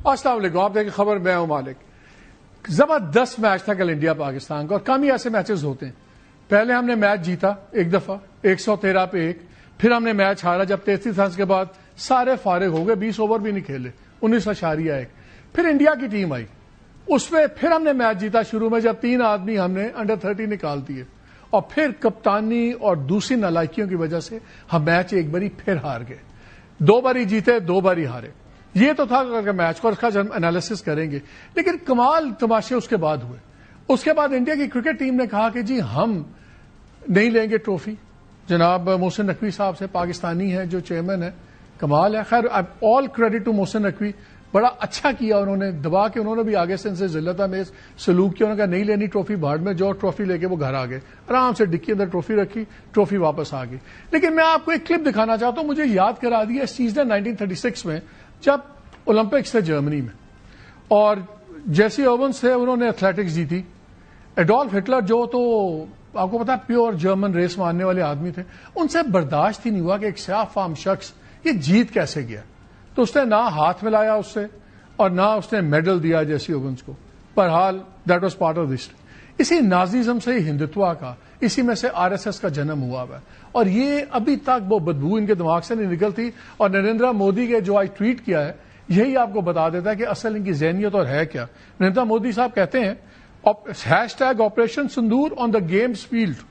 السلام علیکم. آپ دیکھیں خبر، میں ہوں مالک. زبردست میچ تھا کل انڈیا پاکستان کا، اور کم ہی ایسے میچز ہوتے ہیں. پہلے ہم نے میچ جیتا ایک دفعہ 113 پہ 1، پھر ہم نے میچ ہارا جب 33 رنز کے بعد سارے فارغ ہو گئے، 20 اوور بھی نہیں کھیلے، 19.1. پھر انڈیا کی ٹیم آئی، اس میں پھر ہم نے میچ جیتا شروع میں جب 3 آدمی ہم نے انڈر 30 نکال دیے، اور پھر کپتانی اور دوسری نالائکیوں کی وجہ سے ہم میچ ایک باری پھر ہار گئے. 2 باری جیتے، 2 باری ہارے. یہ تو تھا میچ کو، اس کا ہم انالیسس کریں گے. لیکن کمال تماشے اس کے بعد ہوئے. اس کے بعد انڈیا کی کرکٹ ٹیم نے کہا کہ جی ہم نہیں لیں گے ٹرافی. جناب محسن نقوی صاحب سے، پاکستانی ہیں جو چیئرمین ہے، کمال ہے. خیر all credit to Mohsin Naqvi, بڑا اچھا کیا انہوں نے، دبا کے انہوں نے بھی آگے سے ان سے ذلت آمیز سلوک کیا. انہوں نے کہا نہیں لینی ٹرافی، بھاڑ میں جو ٹرافی لے کے وہ گھر آ گئے، آرام سے ڈکی اندر ٹرافی رکھی، ٹرافی واپس آ گئی. لیکن میں آپ کو ایک کلپ دکھانا چاہتا ہوں، مجھے یاد کرا دیا اس چیز نے 1936 میں جب اولمپکس تھے جرمنی میں، اور جیسی اوونس تھے انہوں نے ایتھلیٹکس جیتی. ایڈولف ہٹلر جو تو آپ کو پتا پیور جرمن ریس ماننے والے آدمی تھے، ان سے برداشت ہی نہیں ہوا کہ ایک سیاہ فام شخص یہ جیت کیسے گیا. تو اس نے نہ ہاتھ ملایا اس سے، اور نہ اس نے میڈل دیا جیسی اوونس کو. بہرحال that was part of history. اسی نازیزم سے ہندوتوا کا، اسی میں سے RSS کا جنم ہوا ہے، اور یہ ابھی تک وہ بدبو ان کے دماغ سے نہیں نکلتی. اور نریندر مودی کے جو آج ٹویٹ کیا ہے یہی آپ کو بتا دیتا ہے کہ اصل ان کی ذہنیت اور ہے کیا. نریندر مودی صاحب کہتے ہیں #operation Sindoor on the games field,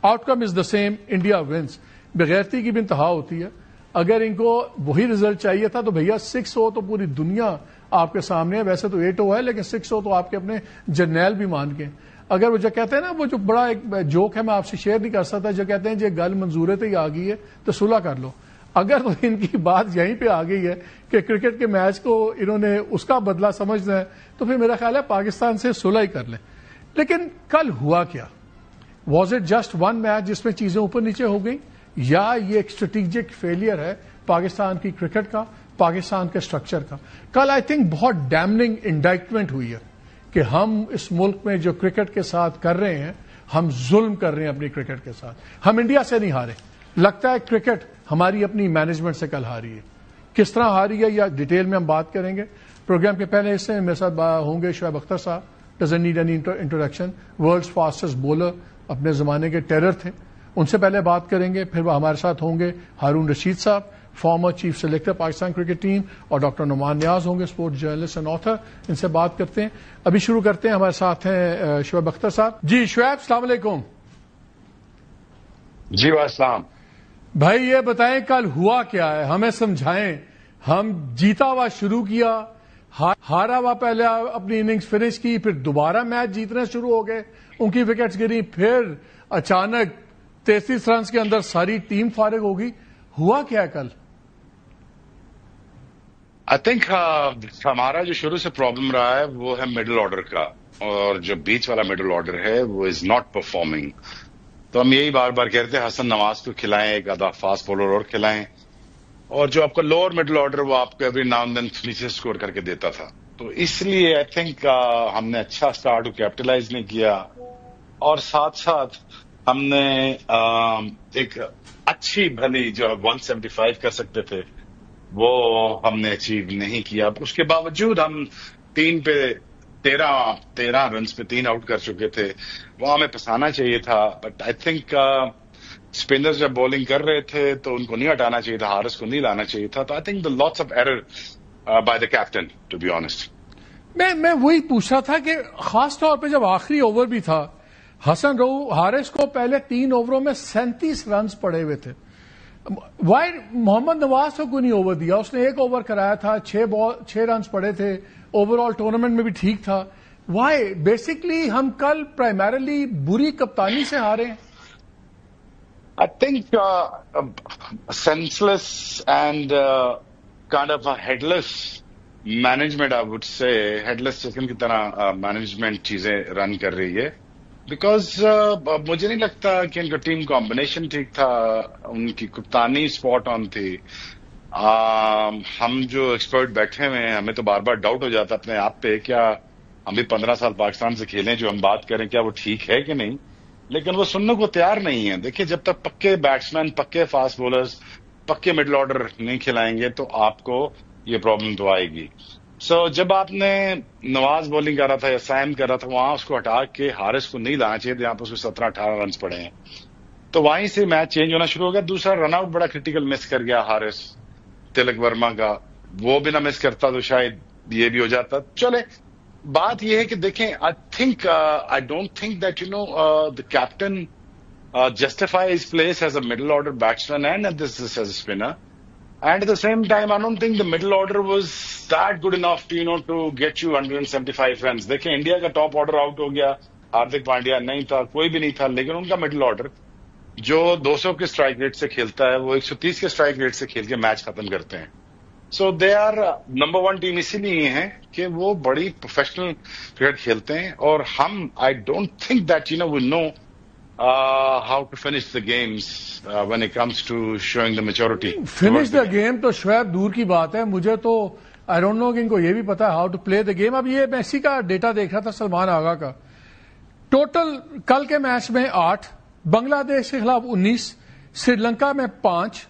out come is the same, India wins. بغیرتی کی بھی انتہا ہوتی ہے. اگر ان کو وہی رزلٹ چاہیے تھا تو بھیا 6 ہو تو پوری دنیا آپ کے سامنے ہے. ویسے تو 8 ہے لیکن 6 ہو تو آپ کے اپنے جرنیل بھی مان کے. اگر وہ جو کہتے ہیں نا، وہ جو بڑا ایک جوک ہے میں آپ سے شیئر نہیں کر سکتا، جو کہتے ہیں جی گل منظورے تو ہی آ گئی ہے تو صلح کر لو. اگر تو ان کی بات یہیں پہ آ گئی ہے کہ کرکٹ کے میچ کو انہوں نے اس کا بدلہ سمجھنا ہے، تو پھر میرا خیال ہے پاکستان سے صلح ہی کر لیں. لیکن کل ہوا کیا؟ Was it just one match جس میں چیزیں اوپر نیچے ہو گئیں، یا یہ ایک اسٹریٹجک فیلئر ہے پاکستان کی کرکٹ کا، پاکستان کے اسٹرکچر کا؟ کل آئی تھنک بہت ڈیمننگ انڈائٹمنٹ ہوئی ہے کہ ہم اس ملک میں جو کرکٹ کے ساتھ کر رہے ہیں، ہم ظلم کر رہے ہیں اپنی کرکٹ کے ساتھ. ہم انڈیا سے نہیں ہارے، لگتا ہے کرکٹ ہماری اپنی مینجمنٹ سے کل ہاری ہے. کس طرح ہاری ہے یا ڈیٹیل میں ہم بات کریں گے. پروگرام کے پہلے حصے میں میرے ساتھ ہوں گے شعیب اختر صاحب، doesn't need any introduction, world's fastest bowler, اپنے زمانے کے ٹیرر تھے. ان سے پہلے بات کریں گے. پھر وہ ہمارے ساتھ ہوں گے ہارون رشید صاحب، farmer chief selector Pakistan cricket team, اور ڈاکٹر نعمان نیاز ہوں گے، اسپورٹ جرنلسٹ اینڈ آتھر. ان سے بات کرتے ہیں. ابھی شروع کرتے ہیں. ہمارے ساتھ ہیں شعیب اختر صاحب. جی شعیب، السلام علیکم. جی والسلام. بھائی یہ بتائیں کل ہوا کیا ہے، ہمیں سمجھائیں. ہم جیتا ہوا شروع کیا، ہارا ہوا پہلے اپنی اننگز فنش کی، پھر دوبارہ میچ جیتنے شروع ہو گئے، ان کی وکٹس گری، پھر اچانک 33 رنز کے اندر ساری ٹیم فارغ ہو گئی. ہوا کیا ہے کل؟ آئی تھنک ہمارا جو شروع سے پرابلم رہا ہے وہ ہے مڈل آرڈر کا، اور جو بیچ والا مڈل آرڈر ہے وہ از ناٹ پرفارمنگ. تو ہم یہی بار بار کہتے ہیں حسن نواز کو کھلائیں، ایک آدھا فاسٹ بولر اور کھلائیں، اور جو آپ کا لوور مڈل آرڈر وہ آپ کو every now and then finishes score کر کے دیتا تھا. تو اس لیے آئی تھنک ہم نے اچھا اسٹارٹ کو کیپٹلائز نہیں کیا، اور ساتھ ساتھ ہم نے ایک اچھی بھلی جو 175 کر سکتے تھے وہ ہم نے اچیو نہیں کیا. اس کے باوجود ہم 3 پہ 13 رنز پہ 3 آؤٹ کر چکے تھے. وہ ہمیں پھنسانا چاہیے تھا. بٹ آئی تھنک اسپنر جب بولنگ کر رہے تھے تو ان کو نہیں ہٹانا چاہیے تھا، حارث کو نہیں لانا چاہیے تھا. تو I think the lots of error by the captain to be honest. میں وہی پوچھ رہا تھا کہ خاص طور پہ جب آخری اوور بھی تھا، حسن حارث کو پہلے 3 اووروں میں 37 رنز پڑے ہوئے تھے. وائی محمد نواز کو کوئی نہیں اوور دیا؟ اس نے 1 اوور کرایا تھا، 6 رنز پڑے تھے، اوور آل ٹورنامنٹ میں بھی ٹھیک تھا. وائی بیسکلی ہم کل پرائمرلی بری کپتانی سے ہارے ہیں. I think senseless and kind of headless management, I would say headless chicken کی طرح مینجمنٹ چیزیں رن کر رہی ہے. بیکاز مجھے نہیں لگتا کہ ان کا ٹیم کمبینیشن ٹھیک تھا، ان کی کپتانی اسپاٹ آن تھی. ہم جو ایکسپرٹ بیٹھے ہوئے ہیں ہمیں تو بار بار ڈاؤٹ ہو جاتا اپنے آپ پہ، کیا ہم بھی 15 سال پاکستان سے کھیلیں، جو ہم بات کریں کیا وہ ٹھیک ہے کہ نہیں. لیکن وہ سننے کو تیار نہیں ہے. دیکھیے جب تک پکے بیٹسمین، پکے فاسٹ بولرز، پکے مڈل آرڈر نہیں کھلائیں گے تو آپ کو یہ پرابلم تو آئے گی. سو جب آپ نے نواز بولنگ کر رہا تھا یا سیم کر رہا تھا، وہاں اس کو ہٹا کے حارث کو نہیں لانا چاہیے تھا، یہاں پر اس کو 17-18 رنز پڑے ہیں، تو وہیں سے میچ چینج ہونا شروع ہو گیا. دوسرا رن آؤٹ بڑا کرٹیکل مس کر گیا حارث تلک ورما کا، وہ بھی نہ مس کرتا تو شاید یہ بھی ہو جاتا. چلے بات یہ ہے کہ دیکھیں، آئی don't think that the captain justify his place as a middle order batsman and this as a spinner. And at the same time, I don't think the middle order was that good enough to get you 175 runs. دیکھیں India کا top order out ہو گیا، ہاردک پانڈیا نہیں تھا، کوئی بھی نہیں تھا، لیکن ان کا مڈل آرڈر جو 200 کے اسٹرائک ریٹ سے کھیلتا ہے وہ 130 کے اسٹرائک ریٹ سے کھیل کے میچ ختم کرتے ہیں. سو دے آر نمبر 1 ٹیم اسی لیے ہیں کہ وہ بڑی پروفیشنل کرکٹ کھیلتے ہیں، اور ہم I don't think that we know how to finish the games when it comes to showing the maturity. Finish the game تو شاید دور کی بات ہے، مجھے تو آئی ڈونٹ نو کہ ان کو یہ بھی پتا ہے how to play the game. اب یہ میسی کا ڈیٹا دیکھ رہا تھا، سلمان آغا کا، ٹوٹل کل کے میچ میں 8، بنگلہ دیش کے خلاف 19، سری لنکا میں 5،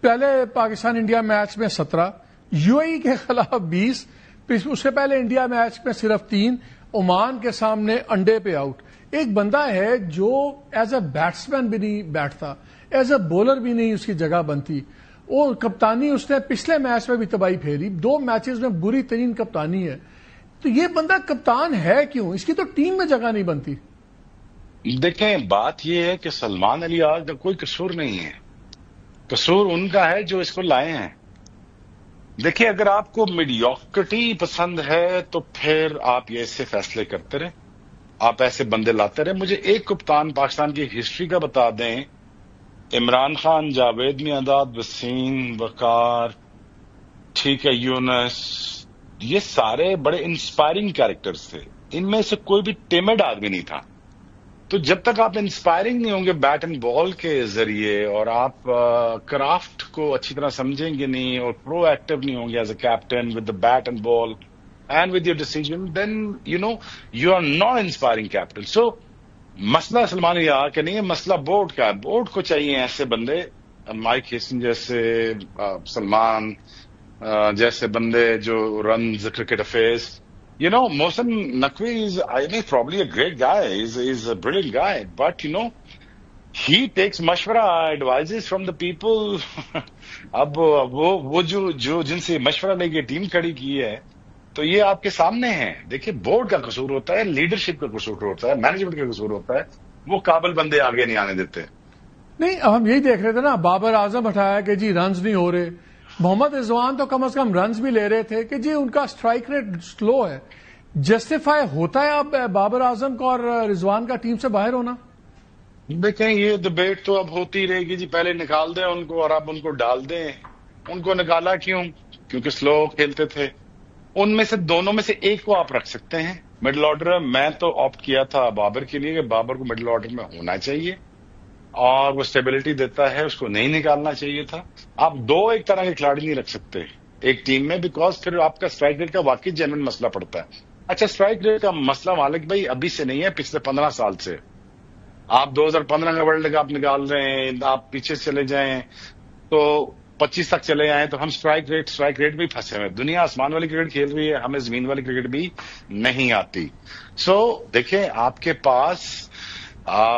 پہلے پاکستان انڈیا میچ میں 17، یو اے ای کے خلاف 20، اس سے پہلے انڈیا میچ میں صرف 3، عمان کے سامنے انڈے پہ آؤٹ. ایک بندہ ہے جو ایز اے بیٹسمین بھی نہیں بیٹھتا، ایز اے بولر بھی نہیں اس کی جگہ بنتی، اور کپتانی اس نے پچھلے میچ میں بھی تباہی پھیری، 2 میچز میں بری ترین کپتانی ہے. تو یہ بندہ کپتان ہے کیوں؟ اس کی تو ٹیم میں جگہ نہیں بنتی. دیکھیں بات یہ ہے کہ سلمان علی آغا کا کوئی قصور نہیں ہے، قصور ان کا ہے جو اس کو لائے ہیں. دیکھیں اگر آپ کو میڈیوکرٹی پسند ہے تو پھر آپ یہ ایسے فیصلے کرتے رہیں، آپ ایسے بندے لاتے رہے. مجھے ایک کپتان پاکستان کی ہسٹری کا بتا دیں، عمران خان، جاوید میانداد، وسیم، وقار، ٹھیک ہے، یونس، یہ سارے بڑے انسپائرنگ کیریکٹرز تھے، ان میں سے کوئی بھی ٹیمڈ آدمی نہیں تھا. تو جب تک آپ انسپائرنگ نہیں ہوں گے بیٹ اینڈ بال کے ذریعے، اور آپ کرافٹ کو اچھی طرح سمجھیں گے نہیں، اور پرو ایکٹیو نہیں ہوں گے as a captain with the bat and ball and with your decision, then you are not inspiring captain. So مسئلہ سلمان علی آغا کا نہیں ہے، مسئلہ بورڈ کا ہے. بورڈ کو چاہیے ایسے بندے، مائک ہیسن جیسے، سلمان جیسے بندے جو runs cricket affairs. Mohsin Naqvi is probably a great guy, he's a brilliant guy, but he takes مشورہ، advices from the people. اب وہ جو جن سے مشورہ لے کے ٹیم کھڑی کی ہے، تو یہ آپ کے سامنے ہیں. دیکھیں بورڈ کا قصور ہوتا ہے، لیڈرشپ کا قصور ہوتا ہے، مینجمنٹ کا قصور ہوتا ہے، وہ قابل بندے آگے نہیں آنے دیتے. نہیں ہم یہی دیکھ رہے تھے نا، بابر اعظم ہٹایا کہ جی رنز نہیں ہو رہے، محمد رضوان تو کم از کم رنز بھی لے رہے تھے کہ جی ان کا اسٹرائک ریٹ سلو ہے. جسٹیفائی ہوتا ہے اب بابر اعظم کا اور رضوان کا ٹیم سے باہر ہونا؟ دیکھیں یہ ڈبیٹ تو اب ہوتی رہے گی جی، پہلے نکال دیں ان کو اور اب ان کو ڈال دیں. ان کو نکالا کیوں؟ کیونکہ سلو کھیلتے تھے. ان میں سے دونوں میں سے ایک کو آپ رکھ سکتے ہیں مڈل آرڈر. میں تو آپٹ کیا تھا بابر کے لیے کہ بابر کو مڈل آرڈر میں ہونا چاہیے، اور وہ اسٹیبلٹی دیتا ہے، اس کو نہیں نکالنا چاہیے تھا. آپ 2 ایک طرح کے کھلاڑی نہیں رکھ سکتے ایک ٹیم میں، بیکاز پھر آپ کا اسٹرائک ریٹ کا واقعی جینوئن مسئلہ پڑتا ہے. اچھا اسٹرائک ریٹ کا مسئلہ مالک بھائی ابھی سے نہیں ہے، پچھلے 15 سال سے. آپ 2015 کا ورلڈ کپ نکال رہے ہیں، آپ پیچھے چلے جائیں تو 25 تک چلے آئے تو ہم اسٹرائک ریٹ بھی پھنسے ہوئے. دنیا آسمان والی کرکٹ کھیل رہی ہے، ہمیں زمین والی کرکٹ بھی نہیں آتی. سو دیکھیں آپ کے پاس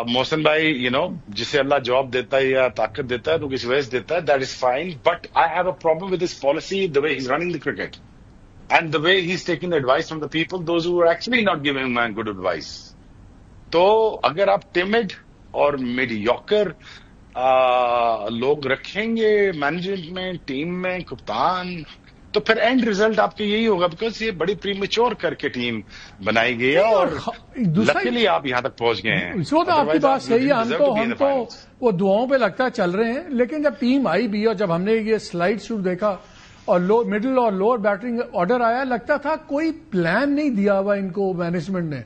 محسن بھائی جسے اللہ جاب دیتا ہے یا طاقت دیتا ہے تو کسی وجہ سے دیتا ہے، that is fine. But I have a problem with his policy, the way he is running the cricket and the way he is taking the advice from the people those who are actually not giving my good advice. تو اگر آپ tamed اور mediocre لوگ رکھیں گے management میں، team میں، کپتان، تو پھر اینڈ ریزلٹ آپ کا یہی ہوگا، بیکاز یہ بڑی پریمیچور کر کے ٹیم بنائی گئی ہے، اور لکیلی آپ یہاں تک پہنچ گئے ہیں. وہ تو آپ کی بات صحیح ہے، ہم تو وہ دعاؤں پہ لگتا ہے چل رہے ہیں. لیکن جب ٹیم آئی بھی اور جب ہم نے یہ سلائڈ شوٹ دیکھا اور مڈل اور لوور بیٹنگ آرڈر آیا، لگتا تھا کوئی پلان نہیں دیا ہوا ان کو مینجمنٹ نے،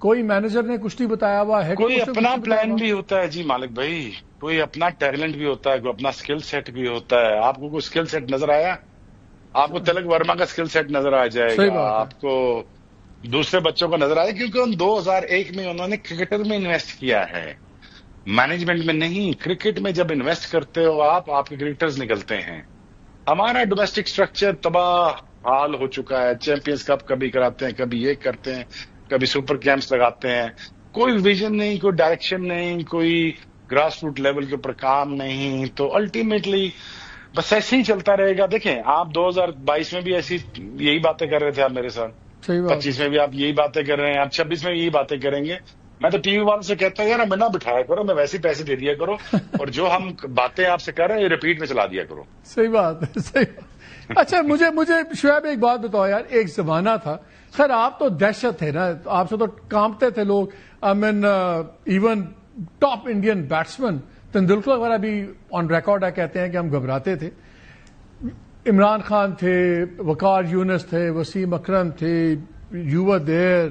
کوئی مینیجر نے کچھ نہیں بتایا ہوا ہے. کوئی اپنا پلان بھی ہوتا ہے جی مالک بھائی، کوئی اپنا ٹیلنٹ بھی ہوتا ہے، کوئی اپنا اسکل سیٹ بھی ہوتا ہے. آپ کو کوئی اسکل سیٹ نظر آیا؟ آپ کو تلک ورما کا اسکل سیٹ نظر آ جائے گا، آپ کو دوسرے بچوں کا نظر آئے، کیونکہ ان 2001 میں انہوں نے کرکٹر میں انویسٹ کیا ہے، مینجمنٹ میں نہیں. کرکٹ میں جب انویسٹ کرتے ہو آپ کے کرکٹرز نکلتے ہیں. ہمارا ڈومیسٹک اسٹرکچر تباہ حال ہو چکا ہے. چیمپئنز کپ کبھی کراتے ہیں, کبھی یہ کرتے ہیں, کبھی سپر کیمپس لگاتے ہیں. کوئی ویژن نہیں, کوئی ڈائریکشن نہیں, کوئی گراس روٹ لیول کے اوپر کام نہیں. تو الٹیمیٹلی بس ایسے ہی چلتا رہے گا. دیکھیں آپ 2022 میں بھی ایسی یہی باتیں کر رہے تھے آپ میرے ساتھ, صحیح بات 25 میں بھی آپ یہی باتیں کر رہے ہیں, آپ 26 میں بھی یہی باتیں کریں گے. میں تو ٹی وی والوں سے کہتا ہوں یار میں نہ بٹھایا کرو, میں ویسے پیسے دے دیا کرو, اور جو ہم باتیں آپ سے کر رہے ہیں یہ ریپیٹ میں چلا دیا کرو. صحیح بات ہے, صحیح بات. اچھا مجھے شعیب ایک بات بتاؤ یار, ایک زمانہ تھا, خیر آپ تو دہشت تھے نا, آپ سے تو کانپتے تھے لوگ. I mean even top Indian batsman Tendulkar وغیرہ بھی آن ریکارڈ ہے کہتے ہیں کہ ہم گھبراتے تھے. عمران خان تھے, وقار یونس تھے, وسیم اکرم تھے, یو ور دیر,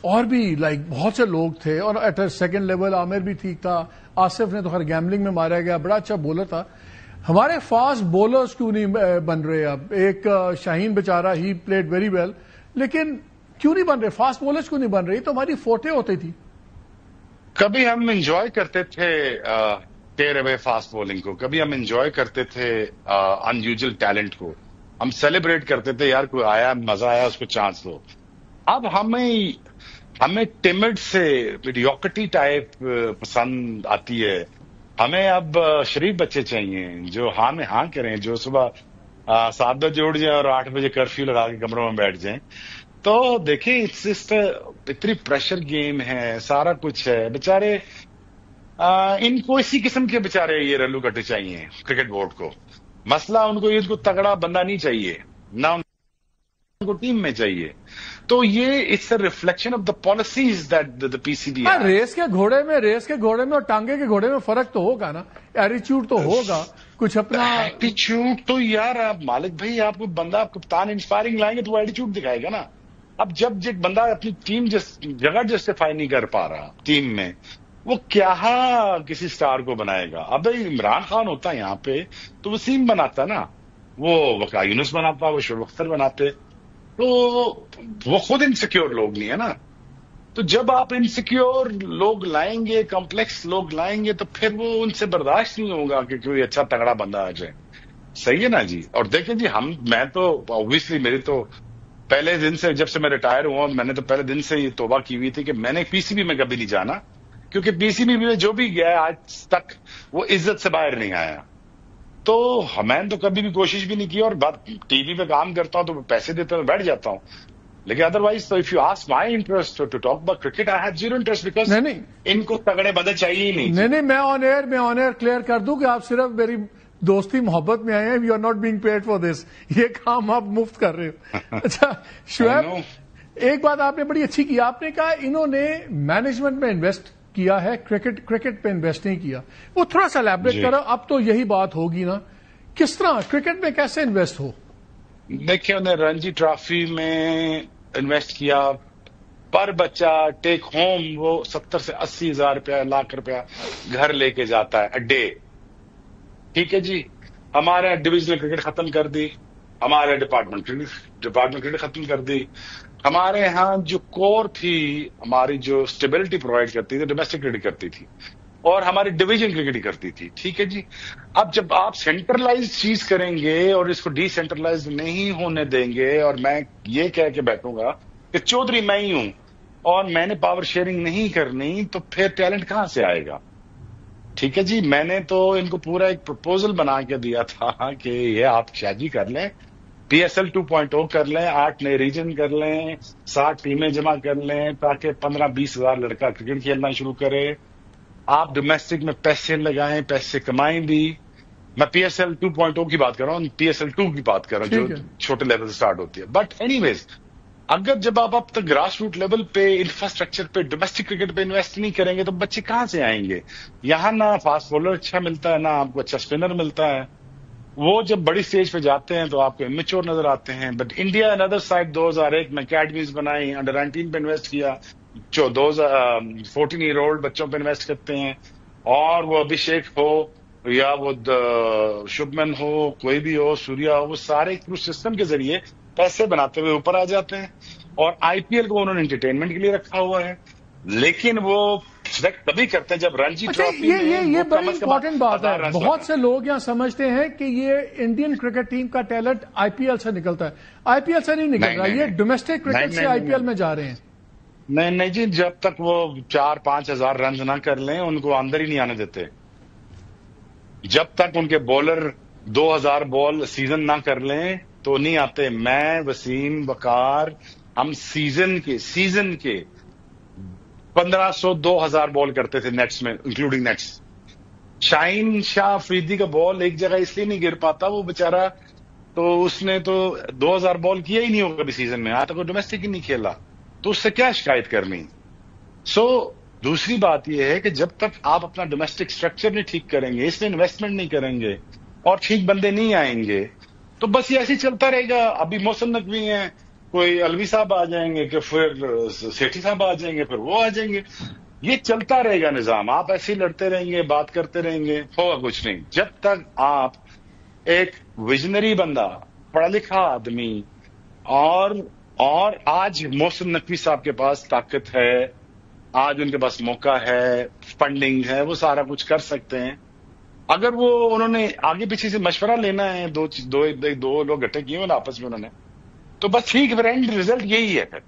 اور بھی لائک بہت سے لوگ تھے. اور ایٹ اے سیکنڈ لیول عامر بھی ٹھیک تھا, آصف نے تو خیر گیملنگ میں مارا گیا, بڑا اچھا بولر تھا. ہمارے فاسٹ بولرز کیوں نہیں بن رہے اب؟ ایک شاہین بیچارہ ہی پلیڈ ویری ویل, لیکن کیوں نہیں بن رہے فاسٹ بولرز, کیوں نہیں بن رہی؟ تو ہماری فوٹے ہوتی تھی. کبھی ہم انجوائے کرتے تھے ٹیئر اوے فاسٹ بولنگ کو, کبھی ہم انجوائے کرتے تھے ان یوزل ٹیلنٹ کو, ہم سیلیبریٹ کرتے تھے یار کوئی آیا, مزہ آیا, اس کو چانس دو. اب ہمیں ٹیمڈ سے میڈیوکریٹی ٹائپ پسند آتی ہے. ہمیں اب شریف بچے چاہیے جو ہاں میں ہاں کریں, جو صبح 7 بجے اٹھ جائیں اور 8 بجے کرفیو لگا کے کمروں میں بیٹھ جائیں. تو دیکھیں اتنی پریشر گیم ہے, سارا کچھ ہے, بےچارے ان کو اسی قسم کے بےچارے یہ رلو کٹے چاہیے کرکٹ بورڈ کو. مسئلہ ان کو تگڑا بندہ نہیں چاہیے, نہ ان کو ٹیم میں چاہیے. تو یہ it's a reflection of the policies that the P C B. Race کے گھوڑے میں اور ٹانگے کے گھوڑے میں فرق تو ہوگا نا, ایٹیچیوڈ تو ہوگا کچھ اپنا. ایٹیچیوڈ تو یار آپ مالک بھائی, آپ کو بندہ آپ کپتان انسپائرنگ لائیں گے تو وہ ایٹیچیوڈ دکھائے گا نا. اب جب ایک بندہ اپنی ٹیم جگہ جسٹیفائی نہیں کر پا رہا ٹیم میں, وہ کیا کسی سٹار کو بنائے گا؟ اب عمران خان ہوتا یہاں پہ تو وسیم بناتا نا, وہ وقار یونس بناتا, وہ شعیب اختر بناتے. تو وہ خود انسیکیور لوگ نہیں ہے نا. تو جب آپ انسیکیور لوگ لائیں گے, کمپلیکس لوگ لائیں گے, تو پھر وہ ان سے برداشت نہیں ہوگا کہ کوئی اچھا تگڑا بندہ آ جائے. صحیح ہے نا جی. اور دیکھیں جی, میں تو اوبویسلی میری تو پہلے دن سے, جب سے میں ریٹائر ہوا, میں نے تو پہلے دن سے یہ توبہ کی ہوئی تھی کہ میں نے پی سی بی میں کبھی نہیں جانا, کیونکہ پی سی بی میں جو بھی گیا ہے آج تک وہ عزت سے باہر نہیں آیا. تو میں نے تو کبھی بھی کوشش بھی نہیں کی, اور بات ٹی وی پہ کام کرتا ہوں تو پیسے دیتے ہوئے بیٹھ جاتا ہوں. لیکن ادروائز تو if you ask my interest to talk about cricket, I have zero interest, because نہیں ان کو تگڑے بندے چاہیے ہی نہیں. نہیں, میں آن ایئر کلیئر کر دوں کہ آپ صرف میری دوستی محبت میں آئے ہیں. You are not being paid for this, یہ کام آپ مفت کر رہے ہو. اچھا شعیب, ایک بات آپ نے بڑی اچھی کی, آپ نے کہا انہوں نے مینجمنٹ میں انویسٹ کیا ہے, کرکٹ پہ انویسٹ نہیں کیا. وہ تھوڑا سا ایلیبریٹ کرو. اب تو یہی بات ہوگی نا, کس طرح کرکٹ میں کیسے انویسٹ ہو؟ دیکھیں انہیں رنجی ٹرافی میں انویسٹ کیا, پر بچہ ٹیک ہوم وہ 70 سے 80 ہزار روپیہ, لاکھ روپیہ گھر لے کے جاتا ہے اڈے. ٹھیک ہے جی, ہمارے ڈویژنل کرکٹ ختم کر دی, ہمارے ڈپارٹمنٹ کرکٹ ختم کر دی. ہمارے ہاں جو کور تھی ہماری, جو اسٹیبلٹی پرووائڈ کرتی تھی, ڈومیسٹک کرکٹ کرتی تھی, اور ہماری ڈویژن کرکٹ ہی کرتی تھی. ٹھیک ہے جی. اب جب آپ سینٹرلائز چیز کریں گے اور اس کو ڈی سینٹرلائز نہیں ہونے دیں گے, اور میں یہ کہہ کے بیٹھوں گا کہ چودھری میں ہی ہوں اور میں نے پاور شیئرنگ نہیں کرنی, تو پھر ٹیلنٹ کہاں سے آئے گا؟ ٹھیک ہے جی. میں نے تو ان کو پورا ایک پرپوزل بنا کے دیا تھا کہ یہ آپ شادی کر لیں, پی ایس ایل 2.0 کر لیں, 8 نئے ریجن کر لیں, 60 ٹیمیں جمع کر لیں, تاکہ 15-20 ہزار لڑکا کرکٹ کھیلنا شروع کرے. آپ ڈومیسٹک میں پیسے لگائیں, پیسے کمائیں بھی. میں پی ایس ایل 2.0 کی بات کر رہا ہوں, پی ایس ایل 2 کی بات کر رہا ہوں, جو چھوٹے لیول سے سٹارٹ ہوتی ہے. بٹ اینی ویز, اگر جب آپ اب تک گراس روٹ لیول پہ, انفراسٹرکچر پہ, ڈومیسٹک کرکٹ پہ انویسٹ نہیں کریں گے, تو بچے کہاں سے آئیں گے؟ یہاں نہ فاسٹ بولر اچھا ملتا ہے, نہ آپ کو اچھا اسپنر ملتا ہے. وہ جب بڑی اسٹیج پہ جاتے ہیں تو آپ کو امیچور نظر آتے ہیں. بٹ انڈیا اندر سائڈ 2001 میں اکیڈمیز بنائی, انڈر 19 پہ انویسٹ کیا, جو 14 ایئر اولڈ بچوں پہ انویسٹ کرتے ہیں, اور وہ ابھیشیک ہو یا وہ شبمن ہو, کوئی بھی ہو, سوریا ہو, وہ سارے سسٹم کے ذریعے پیسے بناتے ہوئے اوپر آ جاتے ہیں. اور آئی پی ایل کو انہوں نے انٹرٹینمنٹ کے لیے رکھا ہوا ہے, لیکن وہ ایکسپیکٹ تبھی کرتے ہیں جب رنجی اچھا ٹرافی یہ بڑی امپورٹنٹ بات ہے. بہت سے لوگ یہاں سمجھتے ہیں کہ یہ انڈین کرکٹ ٹیم کا ٹیلنٹ آئی پی ایل سے نکلتا ہے. آئی پی ایل سے نہیں نکل رہا, یہ ڈومیسٹک کرکٹ سے آئی پی ایل میں جا رہے ہیں. نہیں جی, جب تک وہ 4-5 ہزار رنز نہ کر لیں ان کو اندر ہی نہیں آنے دیتے. جب تک ان کے بولر 2000 بال سیزن نہ کر لیں تو نہیں آتے. میں, وسیم, وقار, ہم سیزن کے 1500-2000 بال کرتے تھے نیٹس میں, انکلوڈنگ نیٹس. شاہین شاہ افریدی کا بال ایک جگہ اس لیے نہیں گر پاتا, وہ بےچارا تو اس نے تو 2000 بال کیا ہی نہیں ہوگا کبھی سیزن میں, آج تک وہ ڈومیسٹک ہی نہیں کھیلا, تو اس سے کیا شکایت کرنی. دوسری بات یہ ہے کہ جب تک آپ اپنا ڈومیسٹک اسٹرکچر نہیں ٹھیک کریں گے, اس میں انویسٹمنٹ نہیں کریں گے اور ٹھیک بندے نہیں آئیں گے تو بس یہ ایسے ہی چلتا رہے گا. ابھی محسن نقوی ہیں, کوئی الوی صاحب آ جائیں گے, کہ پھر سیٹھی صاحب آ جائیں گے, پھر وہ آ جائیں گے. یہ چلتا رہے گا نظام. آپ ایسے ہی لڑتے رہیں گے, بات کرتے رہیں گے, ہوگا کچھ نہیں. جب تک آپ ایک ویژنری بندہ, پڑھا لکھا آدمی, اور آج محسن نقوی صاحب کے پاس طاقت ہے, آج ان کے پاس موقع ہے, فنڈنگ ہے, وہ سارا کچھ کر سکتے ہیں. اگر وہ انہوں نے آگے پیچھے سے مشورہ لینا ہے, دو لوگ گٹھے کیے ہوئے آپس میں انہوں نے, تو بس ٹھیک, پھر اینڈ ریزلٹ یہی ہے. پھر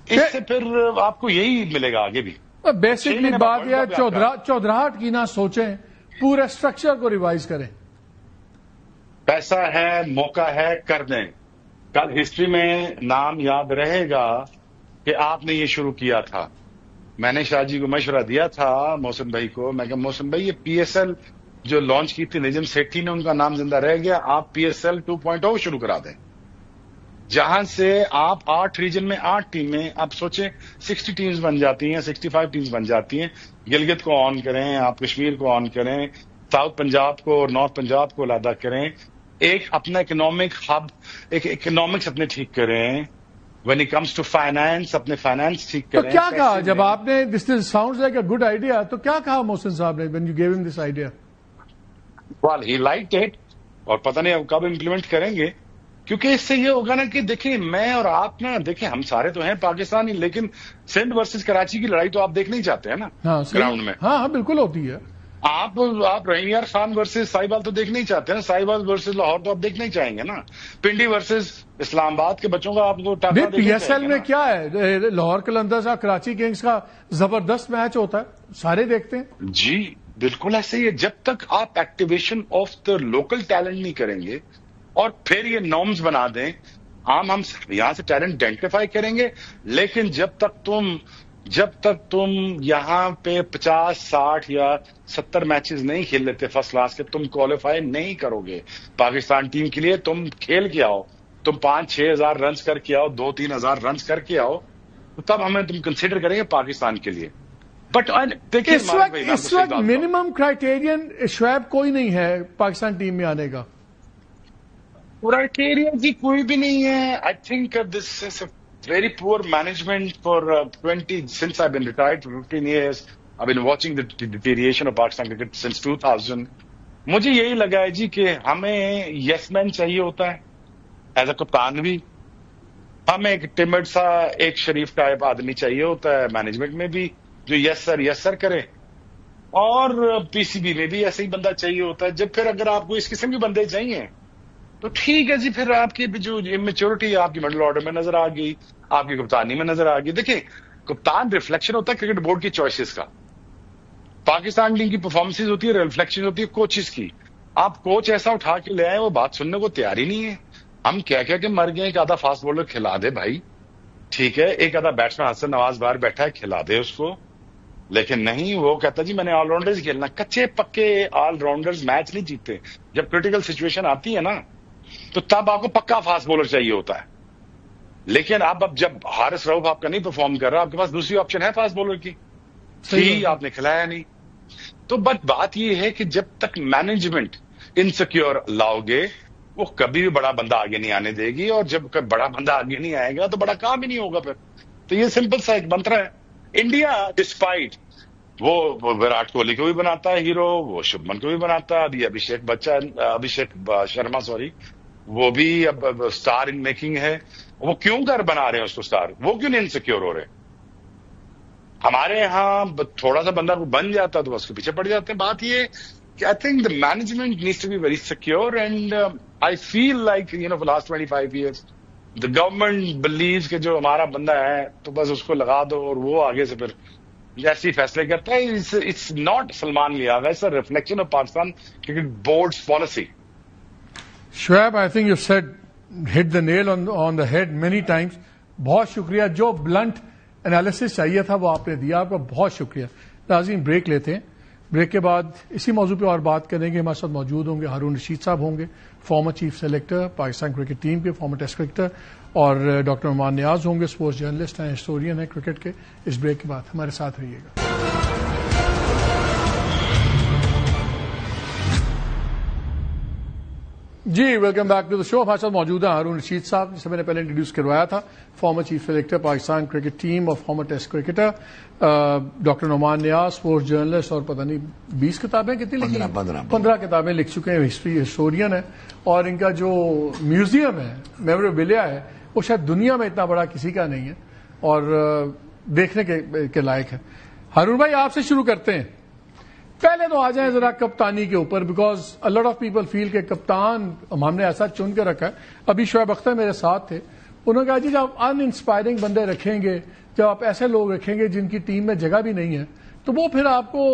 اس سے پھر آپ کو یہی ملے گا آگے بھی. بیسکلی بات یہ چودراہٹ کی نہ سوچیں, پورے اسٹرکچر کو ریوائز کریں. پیسہ ہے, موقع ہے, کر دیں. کل ہسٹری میں نام یاد رہے گا کہ آپ نے یہ شروع کیا تھا. میں نے شاہ جی کو مشورہ دیا تھا, محسن بھائی کو, میں کہ محسن بھائی یہ پی ایس ایل جو لانچ کی تھی نجم سیٹھی نے, ان کا نام زندہ رہ گیا, آپ پی ایس ایل 2.0 شروع کرا دیں, جہاں سے آپ 8 ریجن میں 8 ٹیمیں, آپ سوچیں 60 ٹیمز بن جاتی ہیں, 65 ٹیمز بن جاتی ہیں. گلگت کو آن کریں, آپ کشمیر کو آن کریں, ساؤتھ پنجاب کو اور نارتھ پنجاب کو علیحدہ کریں, ایک اپنا اکنامک ہب, ایک اکنامکس اپنے ٹھیک کریں. when it comes to finance, اپنے فائنانس ٹھیک تو کریں. کیا کہا جب آپ نے this sounds like a good idea, تو کیا کہا محسن صاحب نے when you gave him this idea? well he liked it, اور پتہ نہیں اب کب امپلیمنٹ کریں گے, کیونکہ اس سے یہ ہوگا نا کہ دیکھیں میں اور آپ نا, دیکھیں ہم سارے تو ہیں پاکستانی, لیکن سندھ ورسز کراچی کی لڑائی تو آپ دیکھنا ہی چاہتے ہیں نا گراؤنڈ میں. ہاں بالکل ہوتی ہے. آپ رحیم یار خان ورسز ساہیوال تو دیکھنا ہی چاہتے ہیں نا, ساہیوال ورسز لاہور تو آپ دیکھنا ہی چاہیں گے نا, پنڈی ورسز اسلام آباد کے بچوں کا آپ کو ٹاکرا پی ایس ایل میں کیا ہے, لاہور قلندرز کا کراچی کنگز کا زبردست میچ ہوتا ہے, سارے دیکھتے ہیں. جی بالکل ایسے ہی ہے. جب تک آپ activation of the local talent نہیں کریں گے اور پھر یہ نارمز بنا دیں, ہم یہاں سے ٹیلنٹ آئیڈینٹیفائی کریں گے, لیکن جب تک تم یہاں پہ 50, 60 یا 70 میچز نہیں کھیل لیتے فرسٹ کلاس کے, تم کوالیفائی نہیں کرو گے پاکستان ٹیم کے لیے. تم کھیل کے آؤ, تم 5-6 ہزار رنز کر کے آؤ, 2-3 ہزار رنز کر کے آؤ, تو تب ہمیں تم کنسیڈر کریں گے پاکستان کے لیے. بٹ دیکھیں اس وقت منیمم کرائٹیرین شعیب کوئی نہیں ہے پاکستان ٹیم میں آنے کا. کرائٹیریا جی کوئی بھی نہیں ہے. I think this is very poor management for 20 since I've been retired for 15 years. I've been watching the deterioration of Pakistan cricket since 2000. مجھے یہی لگا ہے جی کہ ہمیں یس مین چاہیے ہوتا ہے ایز اے کپتان بھی, ہمیں ایک ٹمڈ سا ایک شریف ٹائپ آدمی چاہیے ہوتا ہے مینجمنٹ میں بھی, جو یس سر کرے, اور پی سی بی میں بھی ایسے ہی بندہ چاہیے ہوتا ہے. جب پھر اگر آپ کو اس قسم کے بندے چاہیے تو ٹھیک ہے جی, پھر آپ کی جو میچورٹی آپ کی مڈل آرڈر میں نظر آ گئی, آپ کی کپتانی میں نظر آ گئی. دیکھیں کپتان ریفلیکشن ہوتا ہے کرکٹ بورڈ کی چوائسز کا, پاکستان ٹیم کی پرفارمنسز ہوتی ہے ریفلیکشن ہوتی ہے کوچز کی. آپ کوچ ایسا اٹھا کے لے آئے, وہ بات سننے کو تیار ہی نہیں ہے. ہم کہہ کے مر گئے, ایک آدھا فاسٹ بولر کھلا دے بھائی, ٹھیک ہے, ایک آدھا بیٹسمین حسن نواز باہر بیٹھا ہے, کھلا دے اس کو, لیکن نہیں, وہ کہتا جی میں نے آل راؤنڈرز کھیلنا. کچے پکے آل راؤنڈرز میچ نہیں جیتے. جب کریٹیکل سچویشن آتی ہے نا تو تب آپ کو پکا فاسٹ بولر چاہیے ہوتا ہے. لیکن اب جب حارث رؤف آپ کا نہیں پرفارم کر رہا, آپ کے پاس دوسری آپشن ہے فاسٹ بولر کی, صحیح آپ نے کھلایا نہیں. تو بات یہ ہے کہ جب تک مینجمنٹ انسیکیور لاؤ گے, وہ کبھی بھی بڑا بندہ آگے نہیں آنے دے گی, اور جب بڑا بندہ آگے نہیں آئے گا تو بڑا کام ہی نہیں ہوگا پھر. تو یہ سمپل سا ایک منتر ہے. انڈیا ڈسپائٹ وہ وراٹ کوہلی کو بھی بناتا ہے ہیرو, وہ شبمن کو بھی بناتا ہے, ابھی ابھیشیک شرما وہ بھی اب اسٹار ان میکنگ ہے. وہ کیوں بنا رہے ہیں اس کو اسٹار, وہ کیوں نہیں انسیکیور ہو رہے؟ ہمارے یہاں تھوڑا سا بندہ بن جاتا تو اس کے پیچھے پڑ جاتے ہیں. بات یہ کہ I think the management needs to be very secure and I feel like for last 25 years the government believes کہ جو ہمارا بندہ ہے تو بس اس کو لگا دو اور وہ آگے سے پھر جیسے فیصلے کرتا ہے. It's not Salman Ali Agha, it's a reflection of Pakistan cricket board's policy. Shoaib, I think you said hit the nail on the head many times. بہت شکریہ, جو بلنٹ انالیسس چاہیے تھا وہ آپ نے دیا, آپ کا بہت شکریہ. ناظرین بریک لیتے ہیں, بریک کے بعد اسی موضوع پہ اور بات کریں گے. ہمارے ساتھ موجود ہوں گے ہارون رشید صاحب ہوں گے, farmer chief selector Pakistan cricket team کے, فارمر ٹیسٹ کرکٹر, اور ڈاکٹر نعمان نیاز ہوں گے, اسپورٹس جرنلسٹ ہیں, ہسٹورین ہیں کرکٹ کے. اس بریک کے بعد ہمارے ساتھ رہیے گا. جی ویلکم بیک ٹو دا شو. ہمارے ساتھ موجود ہیں ہارون رشید صاحب, جسے میں نے پہلے انٹروڈیوس کروایا تھا, former chief selector Pakistan cricket team اور former test cricketer. Doctor Nauman Niaz, sports journalist, اور پتہ نہیں 20 کتابیں کتنی لکھی, 15 کتابیں لکھ چکے ہیں, ہسٹری ہسٹورین ہے. اور ان کا جو میوزیم ہے, میموریبلیا ہے, وہ شاید دنیا میں اتنا بڑا کسی کا نہیں ہے اور دیکھنے کے لائق ہے. ہارون بھائی آپ سے شروع کرتے ہیں. پہلے تو آ جائیں ذرا کپتانی کے اوپر, because a lot of people feel کہ کپتان ہم نے ایسا چن کے رکھا ہے. ابھی شعیب اختر میرے ساتھ تھے, انہوں نے کہا جی جب ان انسپائرنگ بندے رکھیں گے, جب آپ ایسے لوگ رکھیں گے جن کی ٹیم میں جگہ بھی نہیں ہے, تو وہ پھر آپ کو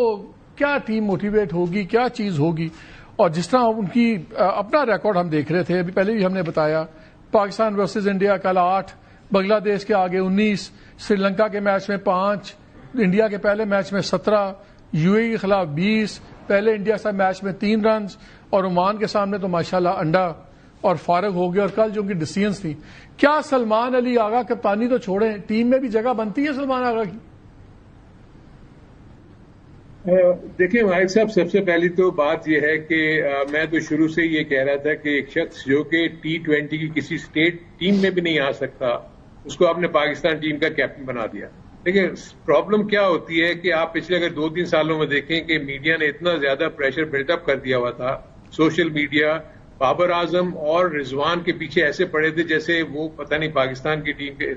کیا ٹیم موٹیویٹ ہوگی, کیا چیز ہوگی. اور جس طرح ان کی اپنا ریکارڈ ہم دیکھ رہے تھے, ابھی پہلے بھی ہم نے بتایا, پاکستان ورسز انڈیا کل 8, بنگلہ دیش کے آگے 19, سری لنکا کے میچ میں 5, انڈیا کے پہلے میچ میں 17, یو اے کے خلاف 20, پہلے انڈیا سے میچ میں 3 رنز, اور عمان کے سامنے تو ماشاءاللہ انڈا اور فارغ ہو گیا. اور کل جو ان کی ڈیسیژنز تھیں, کیا سلمان علی آغا کپتانی تو چھوڑیں, ٹیم میں بھی جگہ بنتی ہے سلمان آغا کی؟ دیکھیں واحد صاحب, سب سے پہلی تو بات یہ ہے کہ میں تو شروع سے یہ کہہ رہا تھا کہ ایک شخص جو کہ T20 کی کسی اسٹیٹ ٹیم میں بھی نہیں آ سکتا, اس کو آپ نے پاکستان ٹیم کا کیپٹن بنا دیا. دیکھیں پرابلم کیا ہوتی ہے کہ آپ پچھلے اگر 2-3 سالوں میں دیکھیں کہ میڈیا نے اتنا زیادہ پریشر بلڈ اپ کر دیا ہوا تھا, سوشل میڈیا بابر اعظم اور رضوان کے پیچھے ایسے پڑے تھے جیسے وہ پتہ نہیں پاکستان کی ٹیم کے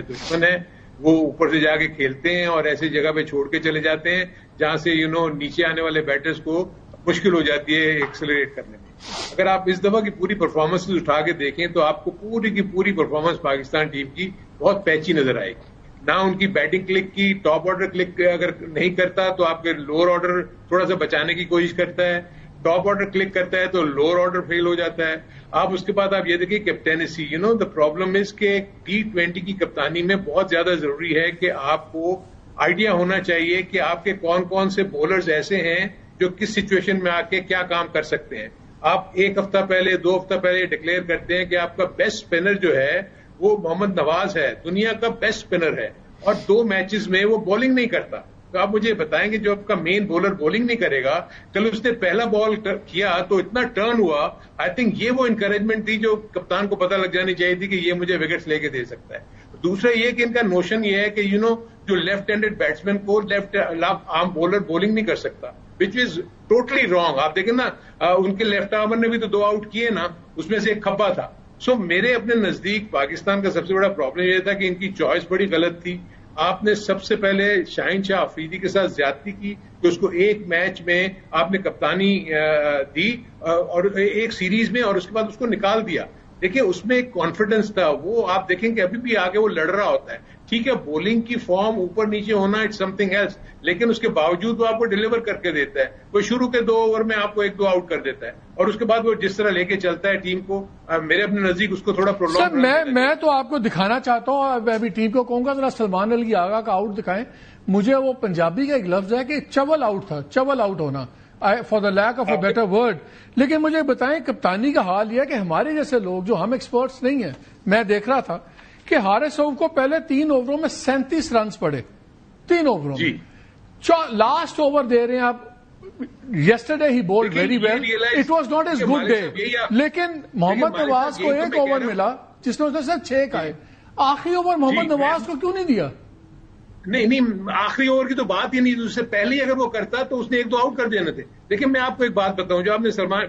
دشمن ہے. وہ اوپر سے جا کے کھیلتے ہیں اور ایسی جگہ پہ چھوڑ کے چلے جاتے ہیں جہاں سے نیچے آنے والے بیٹرز کو مشکل ہو جاتی ہے ایکسلریٹ کرنے میں. اگر آپ اس دفعہ کی پوری پرفارمنس اٹھا کے دیکھیں تو آپ کو پوری کی پوری پرفارمنس پاکستان ٹیم کی بہت پیچی نظر آئے گی. نہ ان کی بیٹنگ کلک کی, ٹاپ آرڈر کلک اگر نہیں کرتا تو آپ کے لوور آرڈر تھوڑا سا بچانے کی کوشش کرتا ہے, ٹاپ آرڈر کلک کرتا ہے تو لوور آرڈر فیل ہو جاتا ہے. آپ اس کے بعد آپ یہ دیکھیں کیپٹینسی, دا پرابلم از کہ T20 کی کپتانی میں بہت زیادہ ضروری ہے کہ آپ کو آئیڈیا ہونا چاہیے کہ آپ کے کون کون سے بولرز ایسے ہیں جو کس سچویشن میں آ کے کیا کام کر سکتے ہیں. آپ 1 ہفتہ پہلے 2 ہفتہ پہلے ڈکلیئر کرتے ہیں کہ آپ کا بیسٹ اسپنر جو ہے وہ محمد نواز ہے, دنیا کا بیسٹ اسپنر ہے, اور 2 میچز میں وہ بولنگ نہیں کرتا. تو آپ مجھے بتائیں کہ جو آپ کا مین بولر بولنگ نہیں کرے گا, کل اس نے پہلا بال کیا تو اتنا ٹرن ہوا, آئی تھنک یہ وہ انکریجمنٹ تھی جو کپتان کو پتہ لگ جانی چاہیے تھی کہ یہ مجھے وکٹس لے کے دے سکتا ہے. دوسرا یہ کہ ان کا نوشن یہ ہے کہ جو لیفٹ ہینڈڈ بیٹسمین کو لیفٹ آرم بولر بولنگ نہیں کر سکتا, وچ از ٹوٹلی رانگ. آپ دیکھیں نا ان کے لیفٹ آرمر نے بھی تو 2 آؤٹ کیے نا, اس میں سے ایک کھبا تھا. سو میرے اپنے نزدیک پاکستان کا سب سے بڑا پرابلم یہ تھا کہ ان کی چوائس بڑی غلط تھی. آپ نے سب سے پہلے شاہین شاہ افریدی کے ساتھ زیادتی کی کہ اس کو ایک میچ میں آپ نے کپتانی دی اور ایک سیریز میں, اور اس کے بعد اس کو نکال دیا. دیکھیں اس میں ایک کانفیڈنس تھا, وہ آپ دیکھیں کہ ابھی بھی آگے وہ لڑ رہا ہوتا ہے. ٹھیک ہے بولنگ کی فارم اوپر نیچے ہونا اٹس سم تھنگ ایلس, لیکن اس کے باوجود وہ آپ کو ڈیلیور کر کے دیتا ہے. وہ شروع کے 2 اوور میں آپ کو 1-2 آؤٹ کر دیتا ہے, اور اس کے بعد وہ جس طرح لے کے چلتا ہے ٹیم کو, میرے اپنے نزدیک اس کو تھوڑا سر میں تو آپ کو دکھانا چاہتا ہوں, میں بھی ٹیم کو کہوں گا ذرا سلمان علی آغا کا آؤٹ دکھائیں مجھے. وہ پنجابی کا ایک لفظ ہے کہ چول آؤٹ تھا, چول آؤٹ ہونا, for the lack of a better word. لیکن مجھے بتائیں کپتانی کا حال یہ ہے کہ ہمارے جیسے لوگ جو ہم ایکسپرٹس نہیں ہیں, میں دیکھ رہا تھا کہ حارث رؤف کو پہلے 3 اووروں میں 37 رنز پڑے, 3 اووروں میں. لاسٹ اوور دے رہے ہیں آپ, یسٹرڈے ہی bowled very well, it was not as good day, لیکن محمد نواز کو 1 اوور ملا جس میں اس نے صرف 6 کھائے. آخری اوور محمد نواز کو کیوں نہیں دیا؟ نہیں آخری اوور کی تو بات ہی نہیں, اس سے پہلے اگر وہ کرتا تو اس نے 1-2 آؤٹ کر دینے تھے. دیکھیں میں آپ کو ایک بات بتاؤں, جو آپ نے سلمان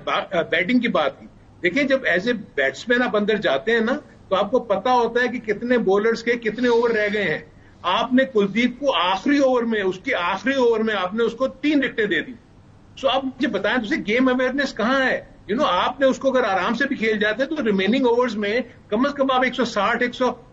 بیٹنگ کی بات کی, دیکھیں جب ایز اے بیٹسمین آپ اندر جاتے ہیں نا تو آپ کو پتا ہوتا ہے کہ کتنے بولرز کے کتنے اوور رہ گئے ہیں. آپ نے کلدیپ کو آخری اوور میں آپ نے اس کو 3 وکٹیں دے دی. سو آپ مجھے بتائیں تو گیم اویئرنیس کہاں ہے؟ آپ نے اس کو اگر آرام سے بھی کھیل جاتے تو ریمیننگ اوورز میں کم از کم آپ 160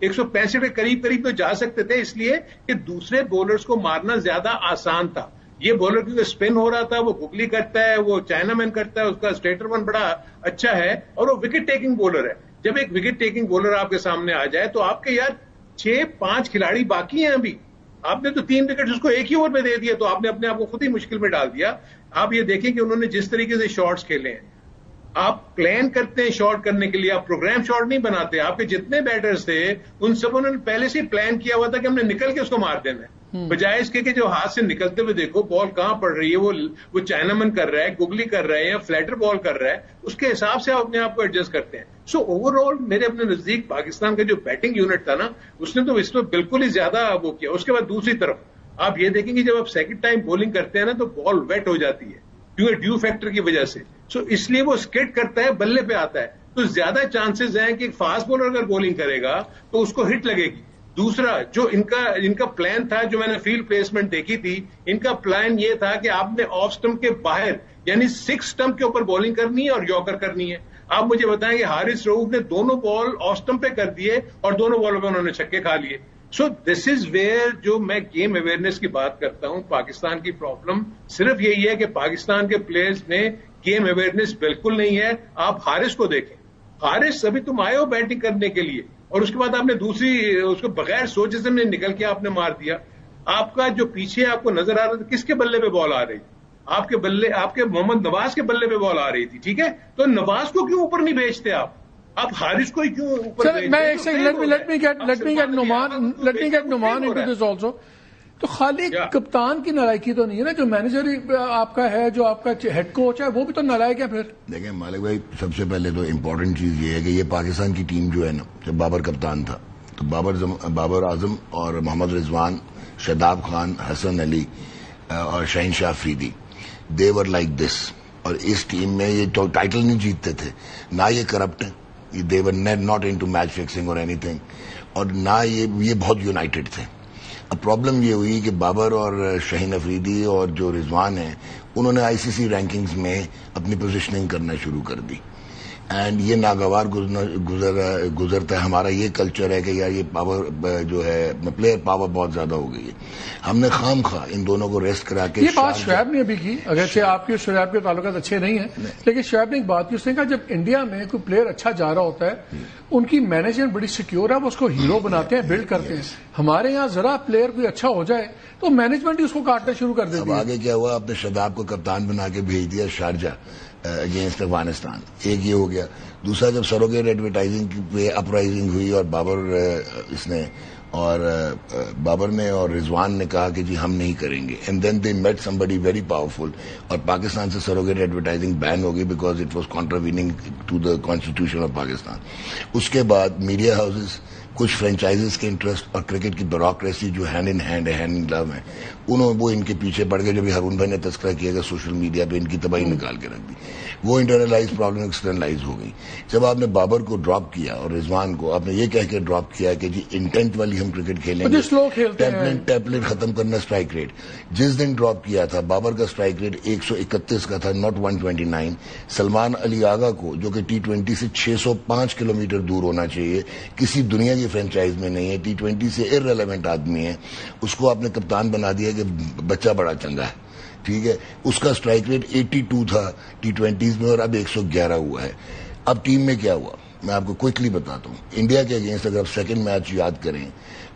165 کے قریب تو جا سکتے تھے، اس لیے کہ دوسرے بولرز کو مارنا زیادہ آسان تھا. یہ بولر کیونکہ اسپن ہو رہا تھا، وہ گگلی کرتا ہے، وہ چائنا مین کرتا ہے، اس کا اسٹیٹر ون بڑا اچھا ہے اور وہ وکٹ ٹیکنگ بولر ہے. جب ایک وکٹ ٹیکنگ بولر آپ کے سامنے آ جائے تو آپ کے یار 6-5 کھلاڑی باقی ہیں. ابھی آپ نے تو 3 وکٹ اس کو ایک ہی اوور میں دے دیا، تو آپ نے اپنے آپ کو خود ہی مشکل میں ڈال دیا. آپ یہ دیکھیں کہ انہوں نے جس طریقے سے شاٹس کھیلے ہیں، آپ پلان کرتے ہیں شاٹ کرنے کے لیے، آپ پروگرام شاٹ نہیں بناتے. آپ کے جتنے بیٹرز تھے ان سب نے پہلے سے ہی پلان کیا ہوا تھا کہ ہم نے نکل کے اس کو مار دینا ہے، بجائے اس کے کہ جو ہاتھ سے نکلتے ہوئے دیکھو بال کہاں پڑ رہی ہے، وہ چائنا مین کر رہا ہے، گگلی کر رہا ہے یا فلیٹر بال کر رہا ہے، اس کے حساب سے آپ اپنے آپ کو ایڈجسٹ کرتے ہیں. سو اوور آل میرے اپنے نزدیک پاکستان کا جو بیٹنگ یونٹ تھا نا، اس نے تو اس میں بالکل ہی زیادہ وہ کیا. اس کے بعد دوسری طرف آپ یہ دیکھیں گے جب آپ سیکنڈ ٹائم بولنگ کرتے ہیں نا تو بال ویٹ ہو جاتی ہے کیونکہ ڈیو فیکٹر کی وجہ سے. سو اس لیے وہ اسکٹ کرتا ہے، بلے پہ آتا ہے، تو زیادہ چانسز ہیں کہ فاسٹ بولر اگر بولنگ کرے گا تو اس کو ہٹ لگے گی. دوسرا جو ان کا پلان تھا، جو میں نے فیلڈ پلیسمنٹ دیکھی تھی، ان کا پلان یہ تھا کہ آپ نے آف سٹمپ کے باہر یعنی 6 سٹمپ کے اوپر بولنگ کرنی ہے اور یارکر کرنی ہے. آپ مجھے بتائیں کہ حارث رؤوف نے دونوں بال آف سٹمپ پہ کر دیے اور دونوں بالوں پہ انہوں نے چھکے کھا لیے. سو دس از ویئر جو میں گیم اویئرنیس کی بات کرتا ہوں. پاکستان کی پرابلم صرف یہی ہے کہ پاکستان کے پلیئرز میں گیم اویئرنیس بالکل نہیں ہے. آپ حارث کو دیکھیں، حارث ابھی تم آئے ہو بیٹنگ کرنے کے لیے اور اس کے بعد آپ نے دوسری اس کو بغیر سوچے سے نکل کے آپ نے مار دیا. آپ کا جو پیچھے آپ کو نظر آ رہا تھا کس کے بلے پہ بال آ رہی تھی؟ آپ کے محمد نواز کے بلے پہ بال آ رہی تھی. ٹھیک ہے، تو نواز کو کیوں اوپر نہیں بھیجتے آپ حارث کو ہی کیوں اوپر بھیجتے؟ میں ایک second let me get Nauman into this also. تو خالی کپتان کی نالائکی تو نہیں ہے نا، جو مینیجر آپ کا ہے، جو آپ کا ہیڈ کوچ ہے، وہ بھی تو نالائق ہے. پھر دیکھیں مالک بھائی، سب سے پہلے تو امپورٹنٹ چیز یہ ہے کہ یہ پاکستان کی ٹیم جو ہے نا، جب بابر کپتان تھا تو بابر اعظم اور محمد رضوان، شاداب خان، حسن علی اور شہین شاہ افریدی، دے ور لائک دس. اور اس ٹیم میں یہ ٹائٹل نہیں جیتتے تھے، نہ یہ کرپٹ ہیں، they were not into match fixing اور اینی تھنگ، اور نہ یہ بہت یونائٹڈ تھے. اب پرابلم یہ ہوئی کہ بابر اور شہین افریدی اور جو رضوان ہیں انہوں نے ICC رینکنگز میں اپنی پوزیشننگ کرنا شروع کر دی. اینڈ یہ ناگوار گزرتا ہے. ہمارا یہ کلچر ہے کہ یار یہ پاور جو ہے پلیئر پاور بہت زیادہ ہو گئی ہے. ہم نے خام خواہ ان دونوں کو ریسٹ کرا کے، یہ بات شعیب نے ابھی کی، اگرچہ آپ کے شعیب کے تعلقات اچھے نہیں ہیں، لیکن شعیب نے ایک بات کی، اس نے کہا جب انڈیا میں کوئی پلیئر اچھا جا رہا ہوتا ہے ان کی مینجمنٹ بڑی سیکیور ہے، وہ اس کو ہیرو بناتے ہیں، بلڈ کرتے ہیں. ہمارے یہاں ذرا پلیئر کوئی اچھا ہو جائے تو مینجمنٹ ہی اس کو کاٹنا شروع کر دیتی ہے. اب آگے کیا ہوا، آپ نے شاداب کو کپتان بنا کے بھیج دیا شارجہ اگینسٹ افغانستان. ایک یہ ہو گیا. دوسرا جب سروگیٹ ایڈورٹائزنگ پہ اپرائزنگ ہوئی اور بابر نے اور رضوان نے کہا کہ جی ہم نہیں کریں گے، and then they met somebody very powerful, اور پاکستان سے سروگیٹ ایڈورٹائزنگ بین ہو گئی because it was contravening to the constitution of Pakistan. اس کے بعد میڈیا ہاؤسز، کچھ فرینچائزز کے انٹرسٹ اور کرکٹ کی بیوروکریسی جو ہینڈ ان گلو ہیں، وہ ان کے پیچھے پڑ گئے. جب ہارون بھائی نے تذکرہ کیا کہ سوشل میڈیا پہ ان کی تباہی نکال کے رکھ دی، وہ انٹرنلائز پرابلم ایکسٹرنلائز ہو گئی. جب آپ نے بابر کو ڈراپ کیا اور رضوان کو آپ نے یہ کہہ کے ڈراپ کیا کہ جی انٹینٹ والی ہم کرکٹ کھیلیں گے، ٹیمپلیٹ ختم کرنا اسٹرائک ریٹ. جس دن ڈراپ کیا تھا بابر کا اسٹرائک ریٹ 131 کا تھا، ناٹ 129. سلمان علی آغا کو جو کہ T20 سے 605 کلومیٹر دور ہونا چاہیے، کسی دنیا کی فرینچائز میں نہیں ہے، T20 سے ارریلیونٹ آدمی ہے، اس کو آپ نے کپتان بنا دیا کہ بچہ بڑا چنگا ہے. ٹھیک ہے، اس کا اسٹرائک ریٹ 82 تھا T20 میں اور اب 111 ہوا ہے. اب ٹیم میں کیا ہوا میں آپ کو کوئکلی بتاتا ہوں. انڈیا کے اگینسٹ اگر آپ سیکنڈ میچ یاد کریں،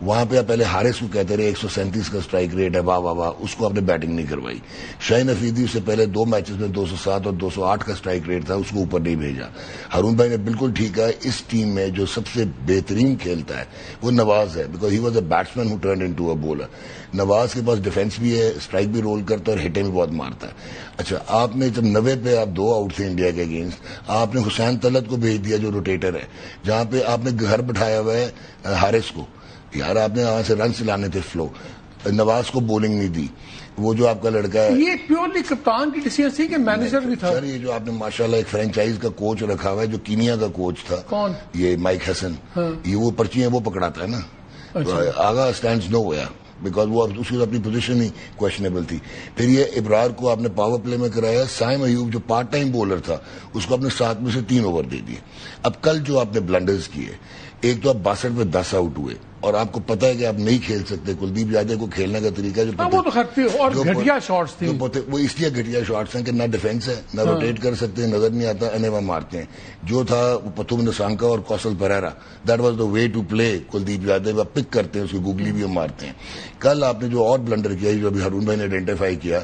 وہاں پہ آپ پہلے حارث کو کہتے رہے 137 کا اسٹرائک ریٹ ہے، واہ واہ واہ، اس کو آپ نے بیٹنگ نہیں کروائی. شاہین افریدی اس سے پہلے 2 میچز میں 207 اور 208 کا اسٹرائک ریٹ تھا، اس کو اوپر نہیں بھیجا. ہارون بھائی نے بالکل ٹھیک ہے، اس ٹیم میں جو سب سے بہترین کھیلتا ہے وہ نواز ہے، because he was a batsman who turned into a bowler. Nawaz کے پاس ڈیفینس بھی ہے، اسٹرائک بھی رول کرتا ہے اور ہٹیں بھی بہت مارتا ہے. اچھا، آپ نے جب 90 پہ آپ 2 آؤٹ تھے انڈیا کے اگینسٹ، آپ نے حسین طلعت کو بھیج دیا جو روٹیٹر ہے، جہاں پہ آپ نے گھر بٹھایا ہوا ہے حارث کو. یار آپ نے وہاں سے رن چلانے تھے فلو. نواز کو بولنگ نہیں دی. وہ جو آپ کا لڑکا ہے، یہ پیورلی کپتان کی ڈیسیژن تھی کہ مینیجر بھی تھا. سر یہ جو آپ نے ماشاءاللہ ایک فرینچائز کا کوچ رکھا ہوا ہے جو کینیا کا کوچ تھا، کون؟ یہ مائک حسن. یہ وہ پرچیاں وہ پکڑاتا ہے نا. آغا اسٹینڈز نو ویئر بیکاز وہ اس کی اپنی پوزیشن ہی کوشچنیبل تھی. پھر یہ ابرار کو آپ نے پاور پلے میں کرایا. سائم ایوب جو پارٹ ٹائم بولر تھا اس کو آپ نے 7 میں سے 3 اوور دے دیے. اب کل جو آپ نے بلنڈرز کیے, ایک تو آپ 62 میں 10 آؤٹ ہوئے اور آپ کو پتا ہے کہ آپ نہیں کھیل سکتے. کلدیپ یادو کو کھیلنے کا طریقہ جو گھٹیا شاٹس تھی, وہ اس لیے گھٹیا شاٹس ہیں کہ نہ ڈیفینس ہے, نہ روٹیٹ کر سکتے ہیں, نظر نہیں آتا, انیوا مارتے ہیں. جو تھا پتھو نسانکا اور Kusal Perera, that was the way to play. Kuldeep Yadav آپ پک کرتے ہیں, اس کی گوگلی بھی ہم مارتے ہیں. کل آپ نے جو اور بلنڈر کیا, جو ابھی ہارون بھائی نے آئیڈینٹیفائی کیا,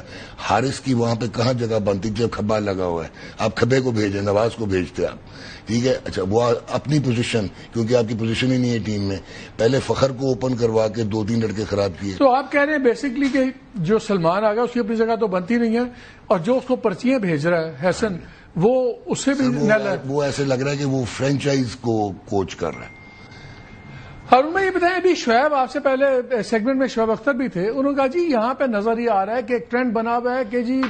حارث کی وہاں پہ کہاں جگہ بنتی جب کھبا لگا ہوا ہے. آپ کھبے کو بھیجیں, نواز کو بھیجتے آپ, ٹھیک ہے. اچھا وہ اپنی پوزیشن, کیونکہ آپ کی پوزیشن ہی نہیں ہے ٹیم میں, پہلے فخر کو اوپن کروا کے 2-3 لڑکے خراب کیے. تو آپ کہہ رہے ہیں بیسکلی کہ جو سلمان آ گیا اس کی اپنی جگہ تو بنتی نہیں ہے, اور جو اس کو پرچیاں بھیج رہا ہے حسن, وہ اس سے بھی نل ہے. وہ ایسے لگ رہا ہے کہ وہ فرینچائز کو کوچ کر رہا ہے. ہارون بھائی یہ بتائیں, ابھی شعیب آپ سے پہلے سیگمنٹ میں شعیب اختر بھی تھے, انہوں نے کہا جی یہاں پہ نظر یہ آ رہا ہے کہ ایک ٹرینڈ بنا ہوا ہے کہ جی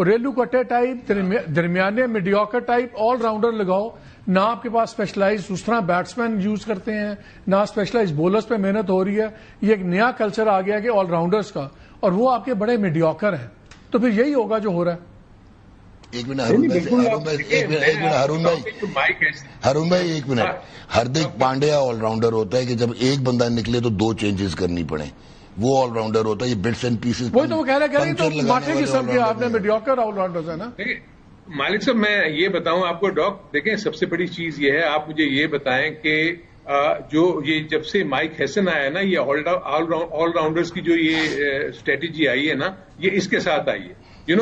ریلو کٹے ٹائپ, درمیانے میڈیوکر ٹائپ آل راؤنڈر لگاؤ. نہ آپ کے پاس اسپیشلائز اس طرح بیٹسمین یوز کرتے ہیں, نہ اسپیشلائز بولرز پہ محنت ہو رہی ہے. یہ ایک نیا کلچر آ گیا کہ آل راؤنڈرز کا, اور وہ آپ کے بڑے میڈیوکر ہیں. تو پھر یہی ہوگا جو ہو رہا ہے. ایک minute Hardik Pandya all rounder ہوتا ہے کہ جب ایک بندہ نکلے تو 2 چینجز کرنی پڑے, وہ آل راؤنڈر ہوتا ہے. یہ بٹس اینڈ پیسز وہی تو وہ کہہ رہے ہیں, تو ماٹے قسم کے آپ نے میڈیوکر آل راؤنڈرز ہیں نا. مالک صاحب میں یہ بتاؤں آپ کو ڈاک, دیکھیں سب سے بڑی چیز یہ ہے, آپ مجھے یہ بتائیں کہ جو یہ جب سے مائک ہیسن آیا نا, یہ آل راؤنڈرز کی جو یہ اسٹریٹجی آئی ہے نا, یہ اس کے ساتھ آئی ہے.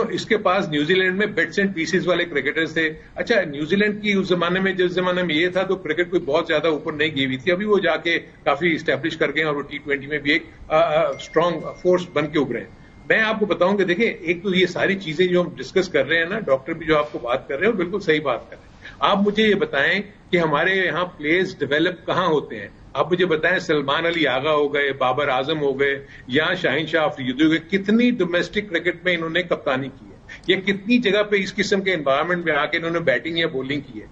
اس کے پاس نیوزی لینڈ میں بٹس اینڈ پیسز والے کرکٹرز تھے. اچھا نیوزی لینڈ کی اس زمانے میں, جس زمانے میں یہ تھا تو کرکٹ کوئی بہت زیادہ اوپر نہیں گئی ہوئی تھی. ابھی وہ جا کے کافی اسٹیبلش کر گئے اور وہ T20 میں بھی ایک اسٹرانگ فورس بن کے ابھرے ہیں. میں آپ کو بتاؤں کہ دیکھیں, ایک تو یہ ساری چیزیں جو ہم ڈسکس کر رہے ہیں نا, ڈاکٹر بھی جو آپ کو بات کر رہے ہیں وہ بالکل صحیح بات کر رہے ہیں. آپ مجھے یہ بتائیں کہ ہمارے یہاں پلیئرز ڈیولپ کہاں ہوتے ہیں. آپ مجھے بتائیں سلمان علی آغا ہو گئے, بابر اعظم ہو گئے, یا شاہین شاہ افریدی ہو گئے, کتنی ڈومیسٹک کرکٹ میں انہوں نے کپتانی کی ہے, یا کتنی جگہ پہ اس قسم کے انوائرمنٹ میں آ کے انہوں نے بیٹنگ یا بولنگ کی ہے.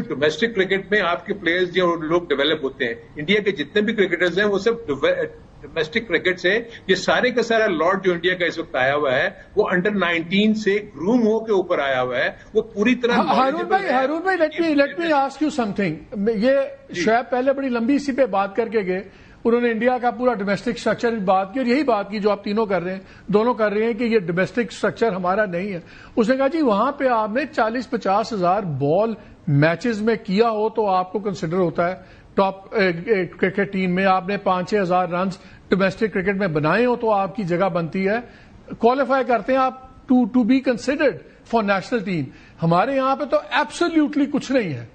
ڈومیسٹک کرکٹ میں آپ کے پلیئرز جو لوگ ڈیولپ ہوتے ہیں, انڈیا کے جتنے بھی کرکٹرز ہیں وہ سب ڈومیسٹک کرکٹ سے, یہ سارے کا سارا لارڈ جو انڈیا کا اس وقت آیا ہوا ہے وہ انڈر 19 سے گروم ہو کے اوپر آیا ہوا ہے. وہ پوری طرح ہارون بھائی let me ask you some thing. یہ شعیب پہلے بڑی لمبی سی پہ بات کر کے گئے, انہوں نے انڈیا کا پورا ڈومیسٹک اسٹرکچر بات کی, اور یہی بات کی جو آپ تینوں کر رہے ہیں, دونوں کر رہے ہیں کہ یہ ڈومیسٹک اسٹرکچر ہمارا نہیں ہے. اس نے کہا جی وہاں پہ آپ نے 40-50 ہزار بال میچز میں کیا ہو تو آپ کو کنسیڈر ہوتا ہے ٹاپ کرکٹ ٹیم میں. آپ نے 5-6 ہزار رنز ڈومیسٹک کرکٹ میں بنائے ہو تو آپ کی جگہ بنتی ہے, کوالیفائی کرتے ہیں آپ to be considered for national team. ہمارے یہاں پہ تو ایبسلیوٹلی کچھ نہیں ہے.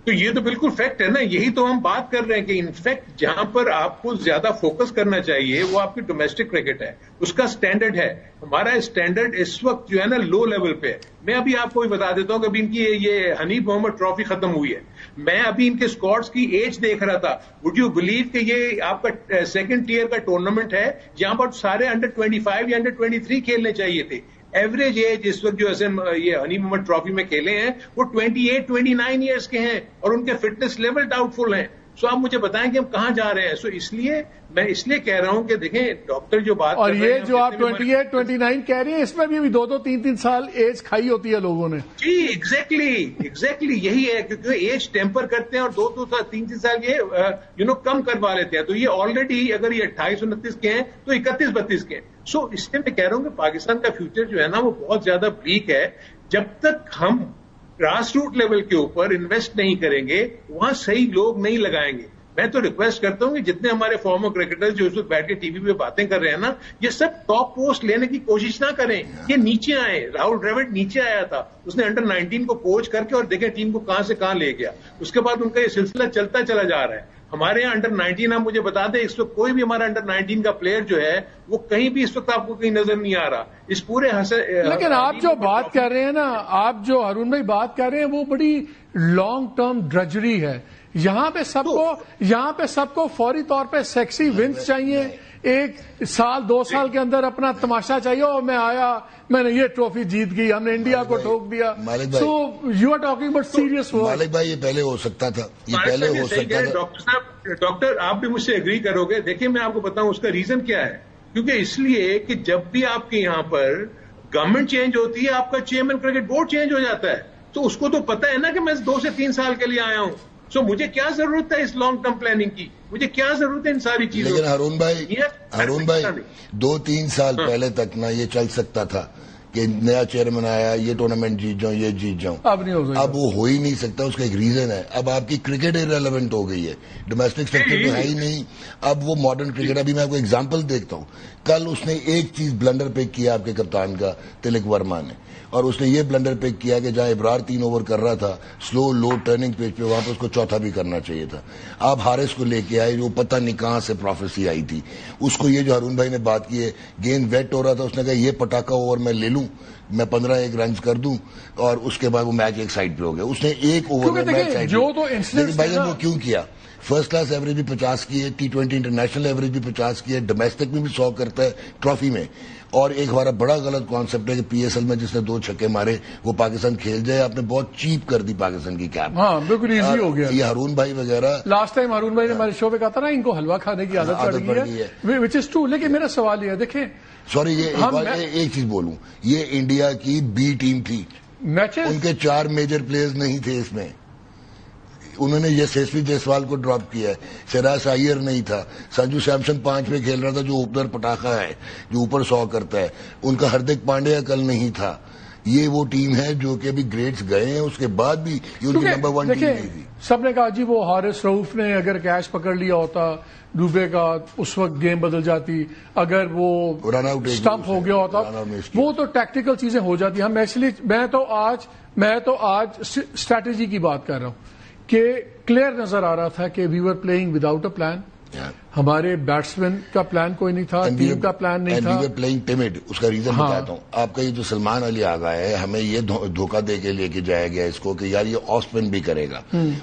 تو یہ تو بالکل فیکٹ ہے نا, یہی تو ہم بات کر رہے ہیں کہ انفیکٹ جہاں پر آپ کو زیادہ فوکس کرنا چاہیے وہ آپ کی ڈومیسٹک کرکٹ ہے, اس کا سٹینڈرڈ ہے. ہمارا اسٹینڈرڈ اس وقت جو ہے نا لو لیول پہ ہے. میں ابھی آپ کو بھی بتا دیتا ہوں کہ ابھی ان کی یہ حنیف محمد ٹرافی ختم ہوئی ہے, میں ابھی ان کے اسکواڈز کی ایج دیکھ رہا تھا. وڈ یو بلیو کہ یہ آپ کا 2nd ٹیئر کا ٹورنامنٹ ہے جہاں پر سارے انڈر 25 یا انڈر 23 کھیلنے چاہیے تھے. ایوریج ایج اس وقت جو ایسے یہ حنیف محمد ٹرافی میں کھیلے ہیں وہ 28-29 ایئرس کے ہیں, اور ان کے فٹنس لیول ڈاؤٹ فل ہیں. سو آپ مجھے بتائیں کہ ہم کہاں جا رہے ہیں. سو اس لیے میں کہہ رہا ہوں کہ دیکھیں ڈاکٹر جو بات اور یہ جو آپ 28-29 کہہ رہے ہیں اس میں بھی 2-3 سال ایج کھائی ہوتی ہے لوگوں نے. جی ایگزیکٹلی یہی ہے, کیونکہ ایج ٹیمپر کرتے ہیں اور 2-3 سال یہ کم کروا لیتے ہیں. تو یہ آلریڈی اگر یہ 28-29 کے ہیں تو 31-32 کے ہیں. سو اس لیے میں کہہ رہا ہوں کہ پاکستان کا فیوچر جو ہے نا وہ بہت زیادہ بلیک ہے. جب تک ہم گراس روٹ لیول کے اوپر انویسٹ نہیں کریں گے, وہاں صحیح لوگ نہیں لگائیں گے. میں تو ریکویسٹ کرتا ہوں کہ جتنے ہمارے فارمر کرکٹر جو اس وقت بیٹھ کے ٹی وی پہ باتیں کر رہے ہیں نا, یہ سب ٹاپ پوسٹ لینے کی کوشش نہ کریں, یہ نیچے آئے. راہل ڈراوڈ نیچے آیا تھا, اس نے انڈر 19 کو کوچ کر کے اور دیکھیں ٹیم کو کہاں سے کہاں لے گیا. اس کے بعد ان کا یہ سلسلہ چلتا چلا جا رہا ہے. ہمارے یہاں انڈر 19 آپ مجھے بتا دیں اس وقت کوئی بھی ہمارا انڈر 19 کا پلیئر جو ہے وہ کہیں بھی اس وقت آپ کو کہیں نظر نہیں آ رہا اس پورے لیکن آپ جو بات کر رہے ہیں نا, آپ جو ہارون بھائی بات کر رہے ہیں وہ بڑی لانگ ٹرم ڈرجری ہے. یہاں پہ سب کو فوری طور پہ سیکسی ونس چاہیے, 1 سال 2 سال کے اندر اپنا تماشا چاہیے, اور میں آیا میں نے یہ ٹرافی جیت گئی, ہم نے انڈیا کو ٹھوک دیا. So you are talking about series. Malik بھائی یہ پہلے ہو سکتا تھا, یہ پہلے ہو سکتا تھا. ڈاکٹر صاحب ڈاکٹر آپ بھی مجھ سے ایگری کرو گے. دیکھیں میں آپ کو بتاؤں اس کا ریزن کیا ہے. کیونکہ اس لیے کہ جب بھی آپ کے یہاں پر گورنمنٹ چینج ہوتی ہے آپ کا چیئرمین کرکٹ بورڈ چینج ہو جاتا ہے. تو اس کو تو پتا ہے نا کہ میں 2 سے 3 سال کے لیے آیا ہوں. سو مجھے کیا ضرورت ہے اس لانگ ٹرم پلاننگ کی, مجھے کیا ضرورت ہے ان ساری چیزوں کی. لیکن ہارون بھائی 2-3 سال پہلے تک نا یہ چل سکتا تھا کہ نیا چیئرمین آیا, یہ ٹورنامنٹ جیت جاؤں, یہ جیت جاؤں. اب نہیں ہو سکتا, اب وہ ہو ہی نہیں سکتا. اس کا ایک ریزن ہے, اب آپ کی کرکٹ ارریلیونٹ ہو گئی ہے, ڈومیسٹک سیکٹر تو ہے ہی نہیں. اب وہ ماڈرن کرکٹ, ابھی میں آپ کو ایگزامپل دیکھتا ہوں. کل اس نے ایک چیز بلنڈر پک کیا آپ کے کپتان کا تلک ورما نے, اور اس نے یہ بلنڈر پک کیا کہ جہاں ابرار 3 اوور کر رہا تھا سلو لو ٹرننگ پیج پہ, وہاں پہ اس کو چوتھا بھی کرنا چاہیے تھا. آپ حارث کو لے کے آئے, جو پتہ نہیں کہاں سے پروفیسی آئی تھی. اس کو یہ جو ہارون بھائی نے بات کی ہے, گیند ویٹ ہو رہا تھا, اس نے کہا یہ پٹاخہ اوور میں لے لوں, میں 15 رنز کر دوں, اور اس کے بعد وہ میچ ایک سائڈ پہ ہو گیا. اس نے ایک اوور میں میچ سائڈ پہ, بھائی وہ کیوں کیا؟ فرسٹ کلاس ایوریج بھی 50 کی ہے, T20 انٹرنیشنل ایوریج بھی 50 کی ہے, ڈومیسٹک میں بھی 100 کرتا ہے ٹرافی میں. اور ایک ہمارا بڑا غلط کانسیپٹ ہے کہ PSL میں جس نے 2 چھکے مارے وہ پاکستان کھیل جائے. آپ نے بہت چیپ کر دی پاکستان کی کیپ. ہاں بالکل ایزی ہو گیا. یہ ہارون بھائی وغیرہ لاسٹ ٹائم ہارون بھائی نے ہمارے شو پہ کہا تھا نا ان کو حلوہ کھانے کی عادت پڑ گئی ہے, وچ از ٹرو. لیکن میرا سوال یہ ہے, دیکھیں سوری یہ ایک چیز بولوں, یہ انڈیا کی B ٹیم تھی, ان کے 4 میجر پلیئرز نہیں تھے اس میں. انہوں نے یشسوی جیسوال کو ڈراپ کیا ہے, سراج ایئر نہیں تھا, سنجو سیمسن 5 پہ کھیل رہا تھا جو اوپنر پٹاخہ ہے, جو اوپر 100 کرتا ہے. ان کا ہردک پانڈیا کل نہیں تھا. یہ وہ ٹیم ہے جو کہ ابھی گریڈز گئے ہیں, اس کے بعد بھی یہ ان کی نمبر 1 ٹیم نہیں تھی. سب نے کہا جی وہ حارث رؤف نے اگر کیچ پکڑ لیا ہوتا ڈوبے کا, اس وقت گیم بدل جاتی. اگر وہ اسٹمپ ہو گیا ہوتا, وہ تو ٹیکٹیکل چیزیں ہو جاتی. ہم ایکچولی میں تو آج اسٹریٹجی کی بات کر رہا ہوں کہ کلیئر نظر آ رہا تھا کہ وی ور پلئنگ وداؤٹ اے پلان. ہمارے بیٹسمین کا پلان کوئی نہیں تھا, ٹیم کا پلان نہیں تھا. Playing tamed. اس کا ریزن بتاتا ہوں. آپ کا یہ جو سلمان علی آ گیا ہے, ہمیں یہ دھوکہ دے کے لے کے جایا گیا اس کو کہ یار یہ آف اسپن بھی کرے گا.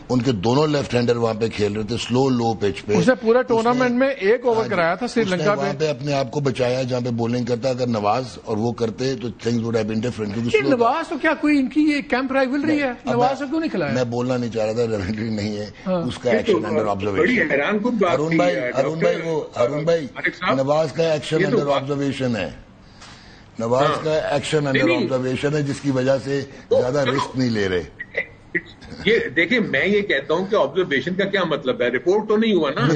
ان کے دونوں لیفٹ ہینڈر وہاں پہ کھیل رہے تھے سلو لو پچ پہ. اس نے پورا ٹورنامنٹ میں 1 اوور کرایا تھا سری لنکا وہاں پہ اپنے آپ کو بچایا جہاں پہ بولنگ کرتا. اگر نواز اور وہ کرتے تو things would have been different. Nawaz تو کیا کوئی ان کی یہ کیمپ رائیولری ہے, نواز سے کیوں نہیں کھلایا؟ میں بولنا نہیں چاہ رہا تھا, رائیولری نہیں ہے, اس کا ایکشن انڈر آبزرویشن. ہارون بھائی نواز کا ایکشن انڈر آبزرویشن ہے, نواز کا ایکشن انڈر آبزرویشن ہے, جس کی وجہ سے زیادہ رسک نہیں لے رہے. یہ دیکھیں میں یہ کہتا ہوں کہ آبزرویشن کا کیا مطلب ہے, رپورٹ تو نہیں ہوا نا.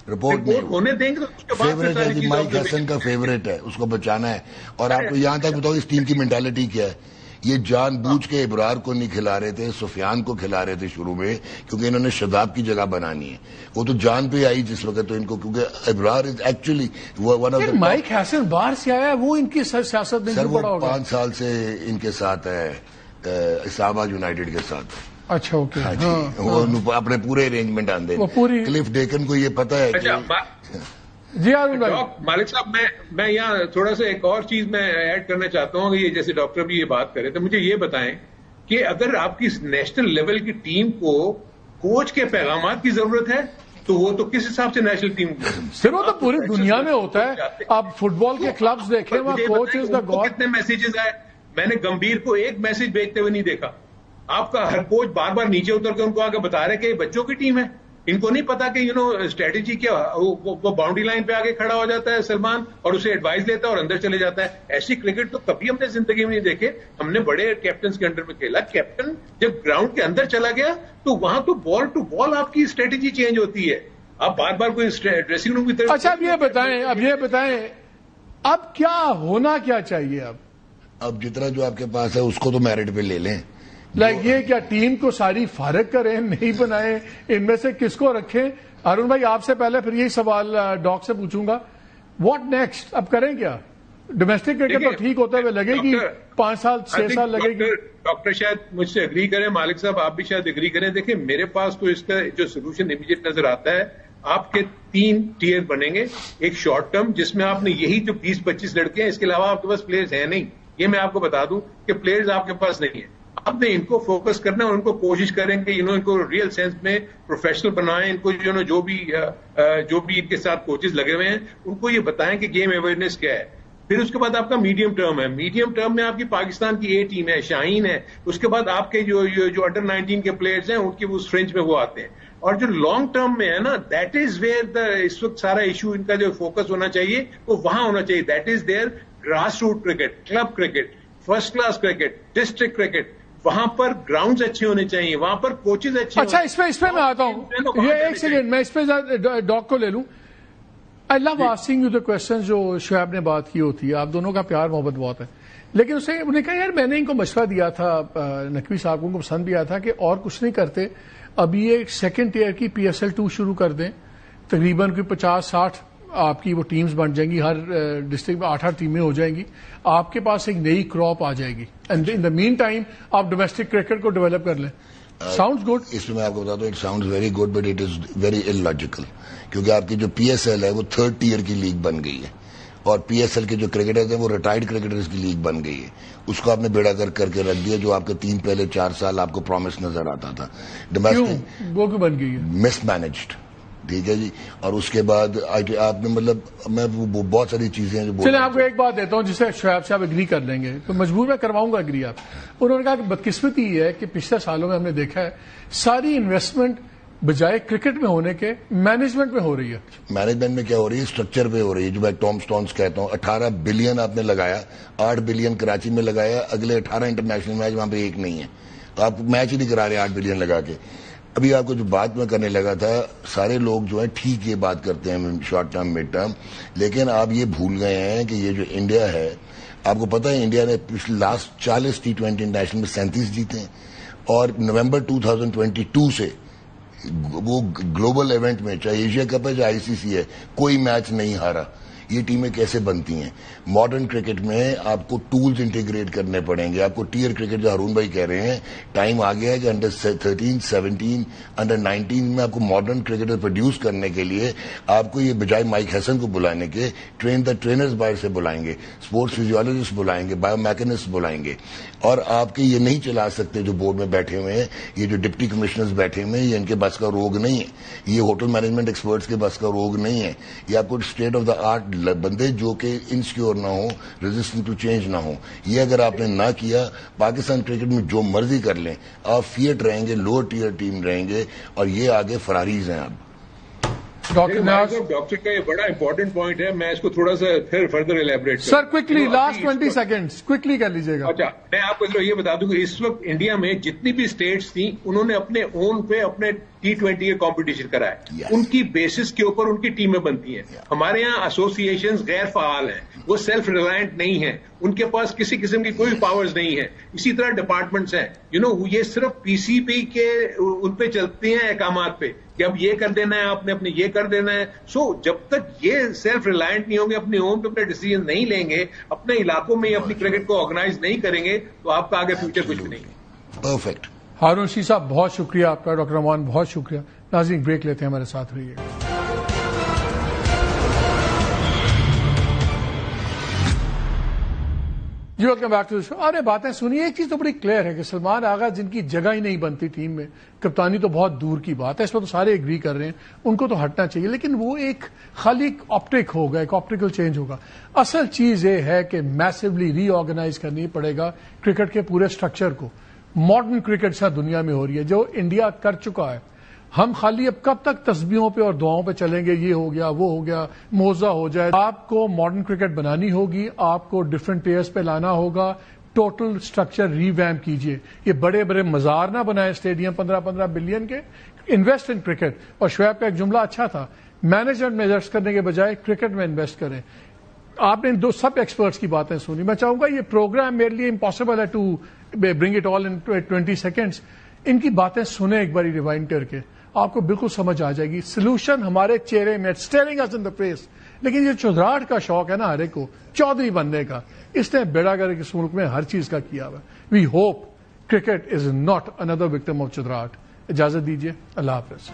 رپورٹ ہونے دیں گے تو فیوریٹ ہے جی, مائک ہیسن کا فیوریٹ ہے, اس کو بچانا ہے. اور آپ کو یہاں تک بتاؤ اس ٹیم کی مینٹالٹی کیا ہے. یہ جان بوجھ کے ابرار کو نہیں کھلا رہے تھے, سفیان کو کھلا رہے تھے شروع میں, کیونکہ انہوں نے شاداب کی جگہ بنانی ہے. وہ تو جان پہ آئی جس وقت, تو ان کو کیونکہ Abrar is actually one of the. Mike Hesson باہر سے آیا, وہ ان کی سیاست نہیں پڑا ہوگا. 5 سال سے ان کے ساتھ ہے, اسلام آباد یونائیٹڈ کے ساتھ. اچھا اوکے. وہ اپنے پورے ارینجمنٹ آندے. کلف ڈیکن کو یہ پتا ہے جی ہارون بھائی. مالک صاحب میں یہاں تھوڑا سا ایک اور چیز میں ایڈ کرنا چاہتا ہوں. یہ جیسے ڈاکٹر بھی یہ بات کرے تو مجھے یہ بتائیں کہ اگر آپ کی نیشنل لیول کی ٹیم کو کوچ کے پیغامات کی ضرورت ہے تو وہ تو کس حساب سے نیشنل ٹیم پھر وہ تو پوری دنیا میں ہوتا ہے. آپ فٹ بال کے کلبز دیکھیں, وہاں کوچ از دا گاڈ. کتنے میسیجز آئے, میں نے گمبھیر کو ایک میسج بھیجتے ہوئے نہیں دیکھا. آپ کا ہر کوچ بار بار نیچے اتر کے ان کو آگے بتا رہے کہ یہ بچوں کی ٹیم ہے, ان کو نہیں پتا کہ اسٹریٹجی کیا. وہ باؤنڈری لائن پہ آگے کھڑا ہو جاتا ہے سلمان اور اسے ایڈوائز لیتا ہے اور اندر چلے جاتا ہے. ایسی کرکٹ تو کبھی ہم نے زندگی میں نہیں دیکھے. ہم نے بڑے کیپٹنز کے انڈر میں کھیلا. کیپٹن جب گراؤنڈ کے اندر چلا گیا تو وہاں تو بال ٹو بال آپ کی اسٹریٹجی چینج ہوتی ہے. آپ بار بار کوئی ڈریسنگ روم کی طرف. اچھا اب یہ بتائیں اب کیا ہونا کیا چاہیے؟ اب جتنا جو آپ کے پاس ہے اس کو تو میرٹ پہ لے لیں. یہ کیا ٹیم کو ساری فارغ کریں, نہیں بنائیں, ان میں سے کس کو رکھیں؟ ہارون بھائی آپ سے پہلے پھر یہی سوال ڈاک سے پوچھوں گا, واٹ نیکسٹ؟ اب کریں کیا؟ ڈومیسٹک کرکٹ تو ٹھیک ہوتے ہوئے لگے گی 5 سال 6 سال لگے گی. ڈاکٹر شاید مجھ سے اگری کریں, مالک صاحب آپ بھی شاید اگری کریں. دیکھیں میرے پاس تو اس کا جو سولوشن امیڈیٹ نظر آتا ہے, آپ کے 3 ٹیئر بنیں گے. ایک شارٹ ٹرم جس میں آپ نے یہی جو 20-25 لڑکے ہیں, اس کے علاوہ آپ کے پاس پلیئرز ہیں نہیں. یہ میں آپ کو بتا دوں کہ پلیئرز آپ کے پاس نہیں ہیں. آپ نے ان کو فوکس کرنا ہے, ان کو کوشش کریں کہ ان کو ریئل سینس میں پروفیشنل بنائیں. ان کو جو بھی ان کے ساتھ کوچز لگے ہوئے ہیں ان کو یہ بتائیں کہ گیم اویئرنیس کیا ہے. پھر اس کے بعد آپ کا میڈیم ٹرم ہے. میڈیم ٹرم میں آپ کی پاکستان کی اے ٹیم ہے, شاہین ہے. اس کے بعد آپ کے جو انڈر 19 کے پلیئرز ہیں ان کی اس فرینچ میں وہ آتے ہیں. اور جو لانگ ٹرم میں ہے نا, دیٹ از ویئر اس وقت سارا ایشو ان کا جو فوکس ہونا چاہیے وہ وہاں ہونا چاہیے. That is their grass root cricket, club cricket, first class cricket, district cricket. وہاں پر گراؤنڈز اچھے ہونے چاہیے, وہاں پر کوچز اچھے. اچھا, اس پہ میں آتا ہوں. یہ ایک سیکنڈ میں اس پہ ڈاک کو لے لوں. آئی لو آسکنگ یو دا کوشچن جو شعیب نے بات کی ہوتی ہے. آپ دونوں کا پیار محبت بہت ہے, لیکن انہوں نے کہا یار میں نے ان کو مشورہ دیا تھا, نقوی صاحب کو ان کو پسند بھی آیا تھا کہ اور کچھ نہیں کرتے, ابھی یہ سیکنڈ ٹیئر کی PSL 2 شروع کر دیں. تقریباً کوئی 50-60 آپ کی وہ ٹیمز بن جائیں گی, ہر ڈسٹرکٹ میں 8 ٹیمیں ہو جائیں گی. آپ کے پاس ایک نئی کراپ آ جائے گی, and in the mean time آپ ڈومیسٹک کرکٹ کو ڈیولپ کر لیں. Sounds good. اس میں میں آپ کو بتاتا ہوں, it sounds very good but it is very illogical, کیونکہ آپ کی جو PSL ہے وہ 3rd ٹیئر کی لیگ بن گئی ہے, اور PSL کے جو کرکٹرز ہیں وہ ریٹائرڈ کرکٹرز کی لیگ بن گئی ہے. اس کو آپ نے بیڑا کر کے رکھ دیا, جو آپ کے 3 پہلے 4 سال آپ کو پرومس نظر آتا تھا. ڈومیسٹک وہ کیوں بن گئی ہے؟ مس مینجڈ. ٹھیک ہے جی. اور اس کے بعد آپ نے مطلب میں بہت ساری چیزیں جو چلیں آپ کو ایک بات دیتا ہوں جسے شعیب صاحب اگری کر لیں گے, تو مجبور میں کرواؤں گا اگری. آپ انہوں نے کہا کہ بدقسمتی یہ ہے کہ پچھلے سالوں میں ہم نے دیکھا ہے ساری انویسٹمنٹ بجائے کرکٹ میں ہونے کے مینجمنٹ میں ہو رہی ہے. مینجمنٹ میں کیا ہو رہی ہے؟ اسٹرکچر پہ ہو رہی ہے. جو میں ٹام سٹونز کہتا ہوں, 18 بلین آپ نے لگایا, 8 بلین کراچی میں لگایا, اگلے 18 انٹرنیشنل میچ وہاں پہ ایک نہیں ہے. تو آپ میچ ہی نہیں کرا رہے 8 بلین لگا کے. ابھی آپ کو جو بات میں کرنے لگا تھا, سارے لوگ جو ہیں ٹھیک یہ بات کرتے ہیں شارٹ ٹرم مڈ ٹرم, لیکن آپ یہ بھول گئے ہیں کہ یہ جو انڈیا ہے, آپ کو پتا ہے انڈیا نے پچھلے لاسٹ 40 T20 انٹرنیشنل میں 37 جیتے ہیں, اور نومبر 2022 سے وہ گلوبل ایونٹ میں, چاہے ایشیا کپ ہے چاہے ICC ہے, کوئی میچ نہیں ہارا. یہ ٹیمیں کیسے بنتی ہیں؟ ماڈرن کرکٹ میں آپ کو ٹولز انٹیگریٹ کرنے پڑیں گے. آپ کو ٹیئر کرکٹ جو ہارون بھائی کہہ رہے ہیں, ٹائم آ گیا ہے کہ انڈر 13, 17, انڈر 19 میں آپ کو ماڈرن کرکٹر پروڈیوس کرنے کے لیے آپ کو یہ بجائے مائک ہیسن کو بلانے کے ٹرینرز باہر سے بلائیں گے, اسپورٹس فزیولوجسٹ بلائیں گے, بایو میکینسٹ بلائیں گے. اور آپ کے یہ نہیں چلا سکتے جو بورڈ میں بیٹھے ہوئے ہیں, یہ جو ڈپٹی کمشنرز بیٹھے ہوئے ہیں, یہ ان کے بس کا روگ نہیں ہے. یہ ہوٹل مینجمنٹ ایکسپرٹس کے بس کا روگ نہیں ہے. یہ آپ کو اسٹیٹ آف دا آرٹ بندے جو کہ انسیکیور نہ ہو, ریزسٹنٹ ٹو چینج نہ ہو. یہ اگر آپ نے نہ کیا, پاکستان کرکٹ میں جو مرضی کر لیں, آپ فیٹ رہیں گے, لوور ٹیئر ٹیم رہیں گے, اور یہ آگے فراريز ہیں. آپ ڈاکٹر کا یہ بڑا امپورٹنٹ پوائنٹ ہے, میں اس کو تھوڑا سا پھر فردر ایلیبریٹ سر کوئکلی لاسٹ 20 سیکنڈز کوئکلی کر لیجیے گا. اچھا, میں آپ کو یہ بتا دوں کہ اس وقت انڈیا میں جتنی بھی اسٹیٹس تھیں, انہوں نے اپنے اون پہ اپنے T20 کے کمپٹیشن کرائے. ان کی بیسس کے اوپر ان کی ٹیمیں بنتی ہیں. ہمارے یہاں ایسوسیشنز غیر فعال ہیں, وہ سیلف ریلائنٹ نہیں ہیں, ان کے پاس کسی قسم کی کوئی پاورز نہیں ہے. اسی طرح ڈپارٹمنٹس ہیں, یہ صرف PCB کے ان پہ چلتے ہیں احکامات پہ کہ اب یہ کر دینا ہے, آپ نے اپنے یہ کر دینا ہے. جب تک یہ سیلف ریلائنٹ نہیں ہوں گے, اپنے ہوم پہ اپنے ڈیسیژن نہیں لیں گے, اپنے علاقوں میں اپنی کرکٹ کو آرگنائز نہیں کریں گے, تو آپ کا آگے فیوچر کچھ بھی نہیں. پرفیکٹ. ہارون رشید صاحب بہت شکریہ آپ کا, ڈاکٹر امان بہت شکریہ. ناظرین بریک لیتے ہیں, ہمارے ساتھ رہیے. جی ویلکم بیک ٹو دی شو. ارے باتیں سنیے, ایک چیز تو بڑی کلیئر ہے کہ سلمان آغا جن کی جگہ ہی نہیں بنتی ٹیم میں, کپتانی تو بہت دور کی بات ہے, اس پر تو سارے ایگری کر رہے ہیں, ان کو تو ہٹنا چاہیے, لیکن وہ ایک خالی آپٹک ہوگا, ایک آپٹیکل چینج ہوگا. اصل چیز یہ ہے کہ میسولی ری آرگنائز کرنی پڑے گا کرکٹ کے پورے سٹرکچر کو. ماڈرن کرکٹ سا دنیا میں ہو رہی ہے, جو انڈیا کر چکا ہے. ہم خالی اب کب تک تسبیحوں پہ اور دعاؤں پہ چلیں گے, یہ ہو گیا وہ ہو گیا, موزہ ہو جائے. آپ کو ماڈرن کرکٹ بنانی ہوگی, آپ کو ڈفرنٹ پلیئرز پہ لانا ہوگا, ٹوٹل سٹرکچر ری ویمپ کیجیے. یہ بڑے بڑے مزار نہ بنائے اسٹیڈیم 15-15 بلین کے, انویسٹ ان کرکٹ. اور شعیب کا ایک جملہ اچھا تھا, مینجمنٹ میں انویسٹ کرنے کے بجائے کرکٹ میں انویسٹ کریں. آپ نے دو سب ایکسپرٹس کی باتیں سنی. میں چاہوں گا یہ پروگرام میرے لیے امپاسبل ہے to bring it all in 20 seconds. ان کی باتیں سنیں ایک باری ریوائنڈ کر کے, آپ کو بالکل سمجھ آ جائے گی. سولوشن ہمارے چہرے میں, steering us in the face. لیکن یہ چودراہٹ کا شوق ہے نا ہر ایک کو, چودھری بننے کا, اس نے بیڑا گرک اس ملک میں ہر چیز کا کیا ہوا. We hope cricket is not اندر وکٹم آف چودراہٹ. اجازت دیجیے, اللہ حافظ.